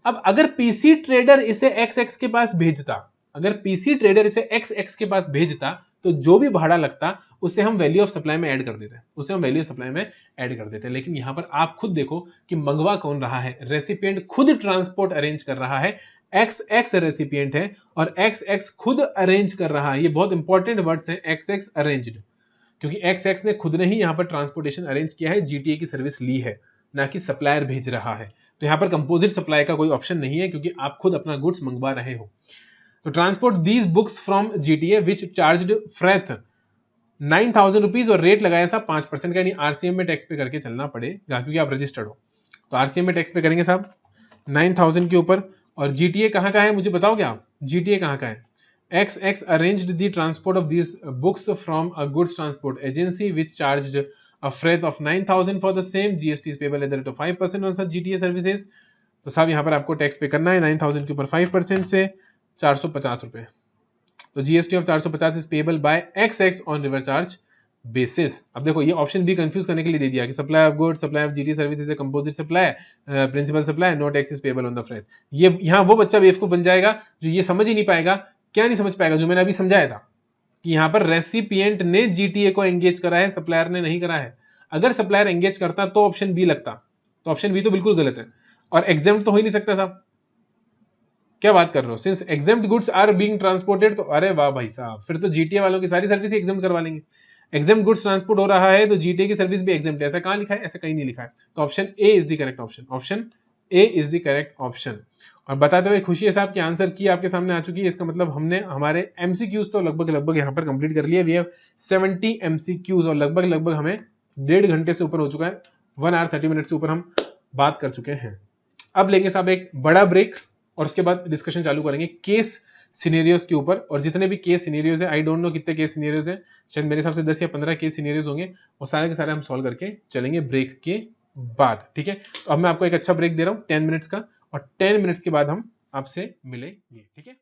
अब अगर पीसी ट्रेडर इसे XX के पास भेजता, अगर पीसी ट्रेडर इसे XX के पास भेजता, तो जो भी भाड़ा लगता उसे हम वैल्यू ऑफ सप्लाई में ऐड कर देते, उसे हम वैल्यू ऑफ सप्लाई में ऐड कर देते। लेकिन यहां पर आप खुद देखो कि मंगवा कौन रहा है, रेसिपिएंट खुद ट्रांसपोर्ट अरेंज कर रहा है, XX रेसिपिएंट है और XX खुद अरेंज कर रहा है। ये बहुत इंपॉर्टेंट वर्ड्स हैं, XX अरेंज्ड, क्योंकि XX ने खुद ने ही यहां पर ट्रांसपोर्टेशन अरेंज किया है, GTA की सर्विस ली है, ना कि सप्लायर भेज रहा है। तो यहां पर कंपोजिट सप्लाई का कोई ऑप्शन नहीं है, क्योंकि आप खुद अपना गुड्स मंगवा रहे हो। तो transport these books from GTA which charged freight 9,000 rupees और रेट लगाया साहब 5% का, यानी RCM में टैक्स पे करके चलना पड़ेगा, क्योंकि आप रजिस्टर्ड हो। तो RCM में टैक्स पे करेंगे साहब 9,000 के ऊपर। और GTA कहां का है मुझे बताओगे आप, GTA कहां का है। XX arranged the transport of these books from a goods transport agency which charged a freight of 9,000 for the same. GST is payable at the rate of 5% on such GTA services. तो साहब यहाँ पर आपको tax पे करना है 9,000 के ऊपर 5% से 450 रुपए। तो GST of 450 is payable by XX on reverse charge basis. अब देखो ये ऑप्शन भी कंफ्यूज करने के लिए दे दिया कि supply of goods, supply of GTA service is a composite supply, principal supply, no tax is payable on the freight. ये यहाँ वो बच्चा बेवकूफ बन जाएगा जो ये समझ ही नहीं पाएगा। क्या नहीं समझ पाएगा, जो मैंने अभी समझाया था कि यहां पर रेसिपिएंट ने GTA को एंगेज करा है, सप्लायर ने नहीं करा है। अगर सप्लायर एंगेज करता तो ऑप्शन बी लगता, तो ऑप्शन बी तो बिल्कुल गलत है और एग्जेम्प्ट तो हो ही नहीं सकता साहब। क्या बात कर रहे हो, since exempt goods are being transported, तो अरे वाह भाई साहब, फिर तो GTA वालों की सारी सर्विस एग्जेम्प्ट करवा लेंगे। एग्जेम्प्ट गुड्स ट्रांसपोर्ट हो रहा है तो GTA की सर्विस भी एग्जेम्प्ट है, ऐसा कहां लिखा है, ऐसा कहीं नहीं लिखा है। तो option A is the correct option, option A is the correct option. और बताते हुए खुशी है साहब कि आंसर की आपके सामने आ चुकी है। इसका मतलब हमने हमारे MCQs तो लगभग यहाँ पर कंप्लीट कर लिए। वी हैव 70 MCQs और लगभग हमें 1.5 घंटे से ऊपर हो चुका है, 1 hour 30 minutes से ऊपर हम बात कर चुके हैं। अब लेंगे साहब एक बड़ा ब्रेक और उसके बाद डिस्कशन चालू करेंगे केस सिनेरियोज के ऊपर। और जितने भी केस सिनेरियोज है, आई डोंट नो कितने केस सिनेरियोज है, शायद मेरे हिसाब से 10 या 15 केस सिनेरियोज होंगे, वो सारे के सारे हम सॉल्व करके चलेंगे ब्रेक के बाद। ठीक है, तो अब मैं आपको एक अच्छा ब्रेक दे रहा हूँ 10 मिनट्स का, और 10 मिनट्स के बाद हम आपसे मिलेंगे। ठीक है।